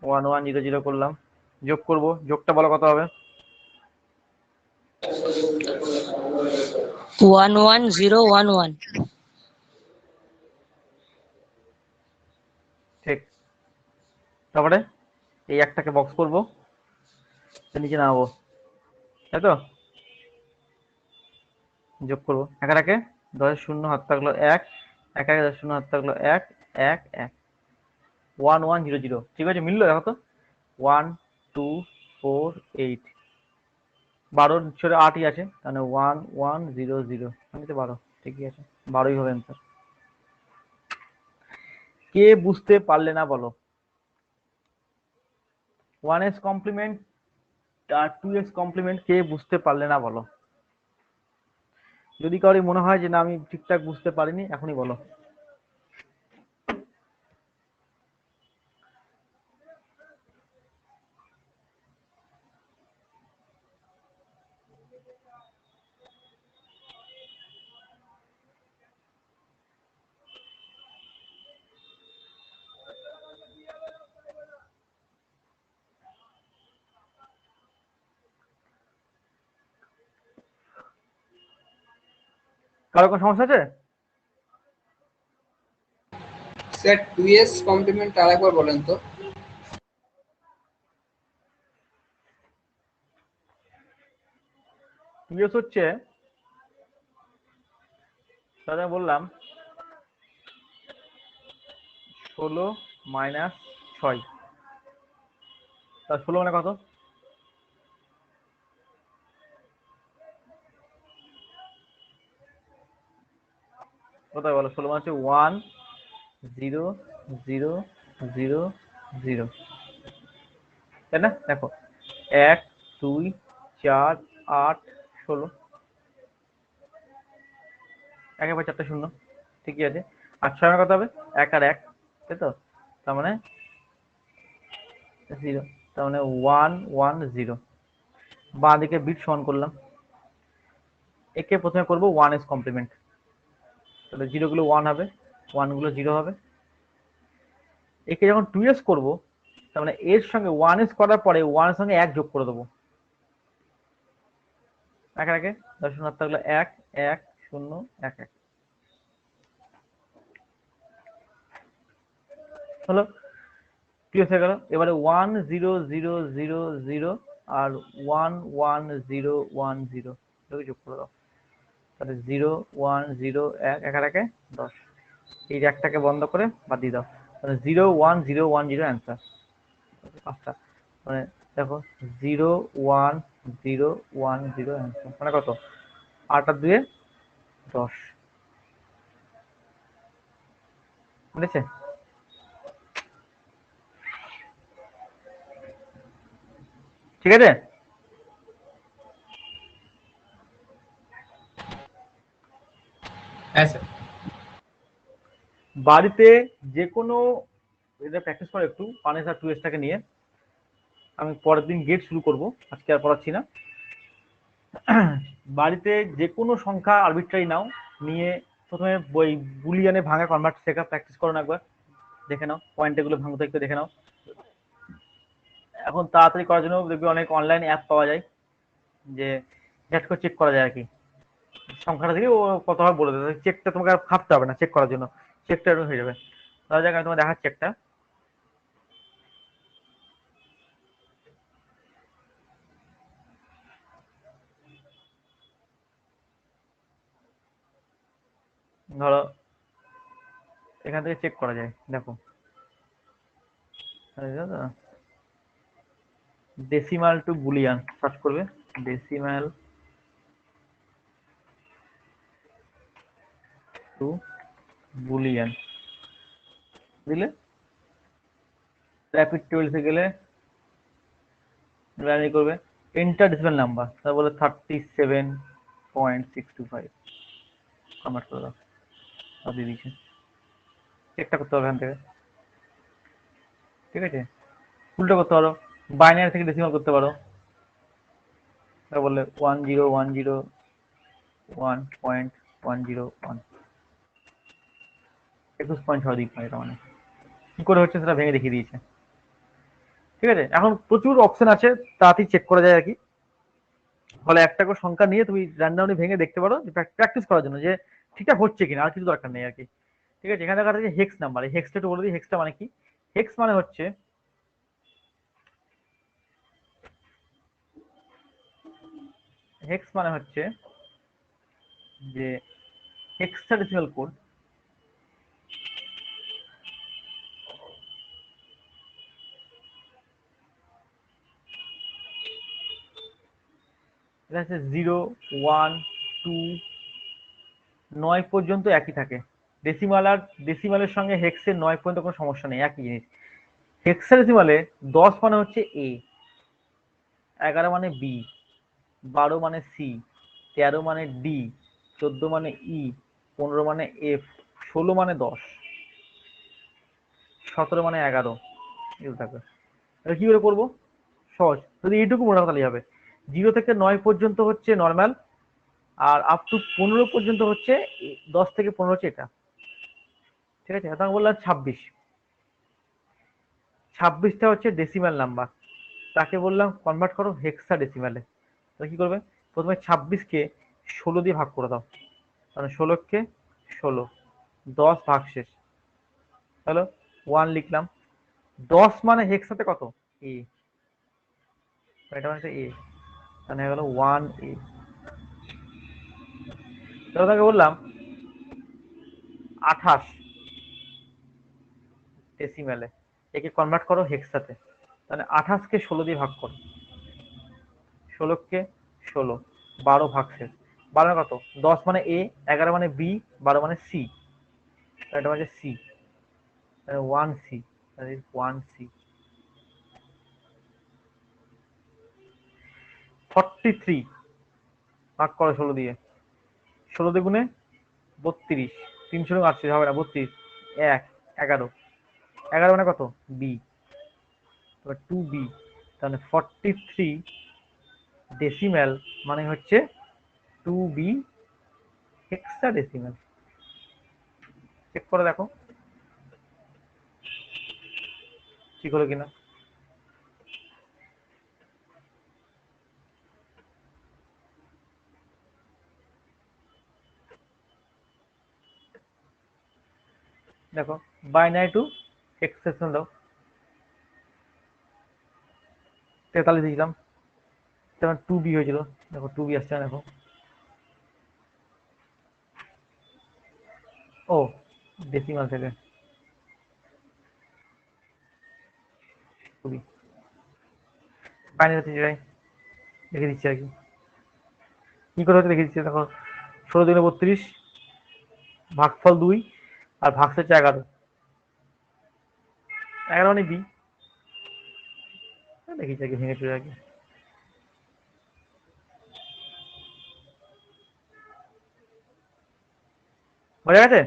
1 1 0 0 করলাম, যোগ করব, যোগটা বলো কত হবে? 1 1 0 1 1 ঠিক। তারপরে এই একটাকে বক্স করব, নিচে নামাবো, তাই তো? যোগ করবো, একা রাখে 10 শূন্য হাত থাকলো 1, একা রাখে 10 শূন্য হাত থাকলো 1 1 1 1 1 0 0। ঠিক আছে, মিললো দেখো তো, 1 2 4 8, 12 ছোট 8ই আছে, তাহলে 1 1 0 0 মানে তো 12, ঠিকই আছে, 12ই হবে অ্যান্সার। কে বুঝতে পারলে না বলো? 1s কমপ্লিমেন্ট আর 2s কমপ্লিমেন্ট কে বুঝতে পারলে না বলো? যদি কারোর মনে হয় যে না আমি ঠিকঠাক বুঝতে পারিনি, এখনই বলো। কারো কোনো সমস্যা আছে? স্যার 2s কমপ্লিমেন্ট আরেকবার বলেন তো। 2s হচ্ছে, তাহলে বললাম 16 মাইনাস 6, তা 16 মানে কত? কোথায় বলো? 16 মানে হচ্ছে 1 0 0 0 0, তাই না? দেখো 1 2 4 8 16, একের পর 4টা শূন্য, ঠিকই আছে। আর 6 কত হবে? 1 আর 1, তাই তো? তার মানে 0, তার মানে 1 1 0। বাঁ দিকে বিট সমান করলাম, একে প্রথমে করব 1 এস কমপ্লিমেন্ট, তাহলে 0 গুলো 1 হবে, 1 গুলো 0 হবে। একে যখন 2s করব, তার মানে এর সঙ্গে 1s করার পরে 1 এর সঙ্গে 1 যোগ করে দেবো। একের আগে 10 শূন্য থাকলে 1 1 0 1 1 হলো, ক্লিয়ার হয়ে গেল। এবারে 1 0 0 0 0 আর 1 1 0 1 0 এটাকে যোগ করে দাও, তাহলে 0 1 0 1 একের আগে 10, এই একটাকে বন্ধ করে বাদ দিয়ে দাও, তাহলে 0 1 0 1 0 অ্যান্সার। পাঁচটা, মানে দেখো 0 1 0 1 0 অ্যান্সার, মানে কত? 8 আর 2 10, বুঝেছে? ঠিক আছে। হ্যাঁ স্যার। বাড়িতে যে কোনো এটা প্র্যাকটিস করো একটু 1s আর 2s টাকে নিয়ে। আমি পরের দিন গেট শুরু করব, আজকে আর পড়াচ্ছি না। বাড়িতে যে কোনো সংখ্যা আরবিট্রারি নাও, নিয়ে প্রথমে বই বুলিয়ানে ভাঙা কনভার্ট শেখা প্র্যাকটিস করো না একবার, দেখে নাও পয়েন্ট এগুলো ভাঙতে একটু দেখে নাও। এখন তাড়াতাড়ি করার জন্য দেখবি অনেক অনলাইন অ্যাপ পাওয়া যায়, যে ঝট করে চেক করা যায় আর কি, সংখ্যাটা থেকে ও কত হবে বলে দেবে, চেকটা তোমাকে আর ভাবতে হবে না চেক করার জন্য, চেকটা হয়ে যাবে। তাহলে যাক আমি তোমাকে দেখাচ্ছি একটা। ধরো এখান থেকে চেক করা যায়, দেখো ডেসিমাল টু বুলিয়ান সার্চ করবে, ডেসিমাল টু বুলিয়ান দিলে র্যাপিড টুলসে গেলে রানি করবে এন্টার ডেসিমাল নাম্বার, তার বলে 37.625 কনভার্ট করে দাও, দিয়ে দিচ্ছে। চেকটা করতে হবে এখান থেকে, ঠিক আছে? উল্টো করতে পারো, বাইনারি থেকে ডেসিমাল করতে পারো, তা বললে 101001.101, 21.625, এটা মানে কি করে হচ্ছে সেটা ভেঙে দেখিয়ে দিয়েছে। ঠিক আছে, এখন প্রচুর অপশন আছে, তাড়াতাড়ি চেক করা যায় আর কি। ফলে একটা করে সংখ্যা নিয়ে তুমি র্যান্ডমলি ভেঙে দেখতে পারো, প্র্যাকটিস করার জন্য যে ঠিকঠাক হচ্ছে কিনা, আর কিছু দরকার নেই আর কি। ঠিক আছে, এখানে দেখা যাচ্ছে হেক্স নাম্বার, এই হেক্সটা একটু বলে দিই, হেক্সটা মানে কি? হেক্স মানে হচ্ছে যে হেক্সাডেসিমাল কোড, এটা হচ্ছে 0 1 2 9 পর্যন্ত একই থাকে। ডেসিমাল আর ডেসিমালের সঙ্গে হেক্সের 9 পর্যন্ত কোনো সমস্যা নেই, একই জিনিস। হেক্সাডেসিমালে 10 মানে হচ্ছে এ, 11 মানে বি, 12 মানে সি, 13 মানে ডি, 14 মানে ই, 15 মানে এফ, 16 মানে 10, 17 মানে 11, এগুলো থাকবে। তাহলে কি করে করবো? সহজ, যদি এইটুকু মনে রাখা হবে। 0 থেকে 9 পর্যন্ত হচ্ছে নর্মাল, আর আপ টু 15 পর্যন্ত হচ্ছে 10 থেকে 15 হচ্ছে এটা। ঠিক আছে, এখন বললাম 26টা হচ্ছে ডেসিমাল নাম্বার, তাকে বললাম কনভার্ট করো হেক্সা ডেসিমালে। তাহলে কি করবে? প্রথমে 26কে 16 দিয়ে ভাগ করে দাও, মানে 16কে 16, 10 ভাগ শেষ, হলো 1 লিখলাম। 10 মানে হেক্সাতে কত? এ, এটা মানে এ, তাহলে হয়ে গেল 1 এ। তাহলে তাকে বললাম 28 ডেসিমালে, একে কনভার্ট করো হেক্সাতে, তাহলে 28কে 16 দিয়ে ভাগ করো, 16কে 16, 12 ভাগ শেষ, 12 কত? 10 মানে এ, 11 মানে বি, 12 মানে সি, এটা হচ্ছে C, 1c, that is 1c। 43 ভাগ করো 16 দিয়ে, 16 দ্বিগুণে 32, 338 হবে না, 32 1 11, 11 মানে কত বি, 2b, তাহলে 43 ডেসিমেল মানে হচ্ছে 2b হেক্সাডেসিমেল। চেক করে দেখো ঠিক হলো কিনা। দেখো বাইনারি টু হেক্সাডেসিমেল দাও, 43 দিয়েছিলাম, তখন 2b হয়েছিল, দেখো 2b আসছে না, দেখো ও ডেসিমাল থেকে 2b বাইনারি থেকে যাই, দেখে দিচ্ছি আর কি কি করে হচ্ছে দেখে দিচ্ছি। দেখো 16 দুগুণে 32, ভাগফল 2 আর ভাগশেষ 11, 11 মানে বি, দেখিছি আর কি ভেঙে চলে আর কি। বোঝা গেছে?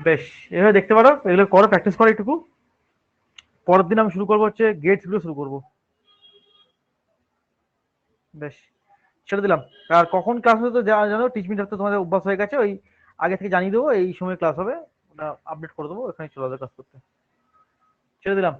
বেশ, এভাবে দেখতে পারো, এগুলো করো, প্র্যাকটিস করো একটুকু। পরের দিন আমি শুরু করবো হচ্ছে গেটস গুলো শুরু করবো। বেশ, ছেড়ে দিলাম। আর কখন ক্লাস হবে তো জানো, টিচমিট তো তোমাদের অভ্যাস হয়ে গেছে, ওই আগে থেকে জানিয়ে দেবো এই সময় ক্লাস হবে, ওটা আপডেট করে দেবো, ওখানে চলে যাবে ক্লাস করতে। ছেড়ে দিলাম।